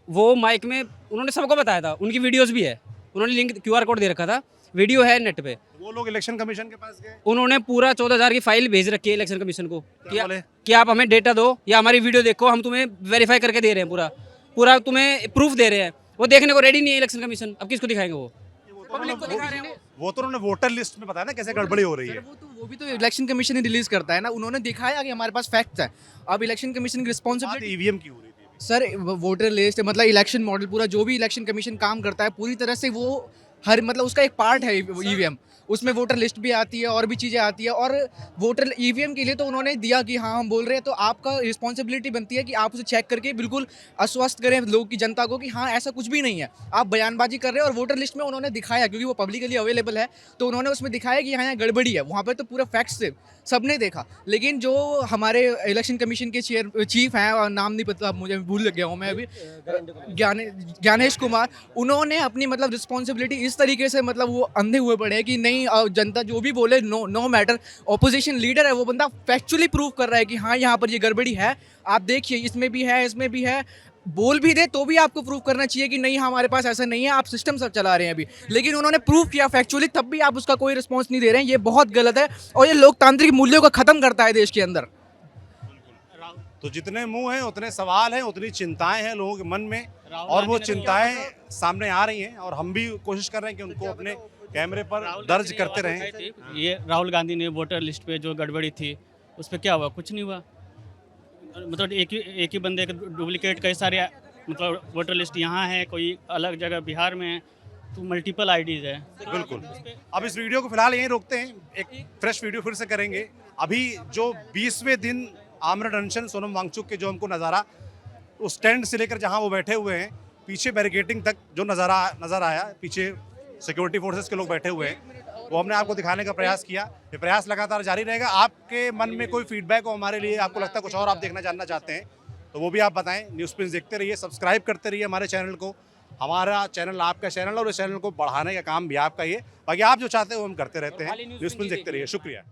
वो माइक में उन्होंने सबको बताया था, उनकी वीडियोस भी है, उन्होंने लिंक QR कोड दे रखा था, वीडियो है नेट पे। वो लोग इलेक्शन कमीशन के पास गए, उन्होंने पूरा 14,000 की फाइल भेज रखी है इलेक्शन कमीशन को कि आप हमें डेटा दो या हमारी वीडियो देखो, हम तुम्हें वेरीफाई करके दे रहे हैं, पूरा तुम्हें प्रूफ दे रहे हैं। वो देखने को रेडी नहीं है इलेक्शन कमीशन, अब किसको दिखाएंगे? वो पब्लिक को दिखा रहे हैं। वो तो उन्होंने वोटर लिस्ट में बताया ना कैसे गड़बड़ी हो रही है। वो भी तो इलेक्शन कमीशन ही रिलीज करता है ना, उन्होंने दिखाया कि हमारे पास फैक्ट्स है। अब इलेक्शन कमीशन की रिस्पॉन्सिबिलिटी ईवीएम की हो रही थी सर, वोटर लिस्ट मतलब इलेक्शन मॉडल पूरा जो भी इलेक्शन कमीशन काम करता है पूरी तरह से, वो हर मतलब उसका एक पार्ट है ईवीएम, उसमें वोटर लिस्ट भी आती है और भी चीज़ें आती है। और वोटर ईवीएम के लिए तो उन्होंने दिया कि हाँ हम बोल रहे हैं, तो आपका रिस्पॉन्सिबिलिटी बनती है कि आप उसे चेक करके बिल्कुल आश्वस्त करें लोग की, जनता को, कि हाँ ऐसा कुछ भी नहीं है, आप बयानबाजी कर रहे हैं। और वोटर लिस्ट में उन्होंने दिखाया, क्योंकि वो पब्लिकली अवेलेबल है, तो उन्होंने उसमें दिखाया कि यहाँ गड़बड़ी है। वहाँ पर तो पूरा फैक्ट्स थे, सबने देखा। लेकिन जो हमारे इलेक्शन कमीशन के चीफ हैं, और नाम नहीं पता मुझे, भूल गया हूँ मैं अभी, ज्ञानेश कुमार, उन्होंने अपनी मतलब रिस्पॉन्सिबिलिटी इस तरीके से मतलब वो अंधे हुए पड़े हैं कि नहीं, जनता जो भी बोले नो मैटर। ऑपोजिशन लीडर है वो बंदा फैक्चुअली प्रूव कर रहा है कि हाँ यहाँ पर ये गड़बड़ी है, आप देखिए इसमें भी है, इसमें भी है। बोल भी दे तो भी आपको प्रूव करना चाहिए कि नहीं हमारे पास ऐसा नहीं है, आप सिस्टम सब चला रहे हैं अभी। लेकिन उन्होंने प्रूव किया फैक्चुअली, तब भी आप उसका कोई रिस्पॉन्स नहीं दे रहे हैं। ये बहुत गलत है और ये लोकतांत्रिक मूल्यों को खत्म करता है देश के अंदर। तो जितने मुंह हैं उतने सवाल हैं, उतनी चिंताएं हैं लोगों के मन में, और वो चिंताएं सामने आ रही हैं और हम भी कोशिश कर रहे हैं कि उनको अपने कैमरे पर दर्ज करते रहें। ये राहुल गांधी ने वोटर लिस्ट पे जो गड़बड़ी थी उस पर क्या हुआ? कुछ नहीं हुआ। मतलब एक ही बंदे के डुप्लीकेट कई सारे मतलब वोटर लिस्ट यहाँ है, कोई अलग जगह बिहार में है, तो मल्टीपल आईडीज है। बिल्कुल। अब इस वीडियो को फिलहाल यहीं रोकते हैं, एक फ्रेश वीडियो फिर से करेंगे। अभी जो 20वें दिन आमरण अनशन सोनम वांगचुक के जो हमको नज़ारा उस टेंट से लेकर जहां वो बैठे हुए हैं, पीछे बैरिकेडिंग तक जो नज़र आया, पीछे सिक्योरिटी फोर्सेस के लोग बैठे हुए हैं, वो हमने आपको दिखाने का प्रयास किया। ये प्रयास लगातार जारी रहेगा। आपके मन में कोई फीडबैक हो हमारे लिए, आपको लगता है कुछ और आप देखना जानना चाहते हैं, तो वो भी आप बताएं। न्यूज़ प्रिंस देखते रहिए, सब्सक्राइब करते रहिए हमारे चैनल को। हमारा चैनल आपका चैनल, और इस चैनल को बढ़ाने का काम भी आपका ही है। बाकी आप जो चाहते हो हम करते रहते हैं। न्यूज़ प्रिंस देखते रहिए। शुक्रिया।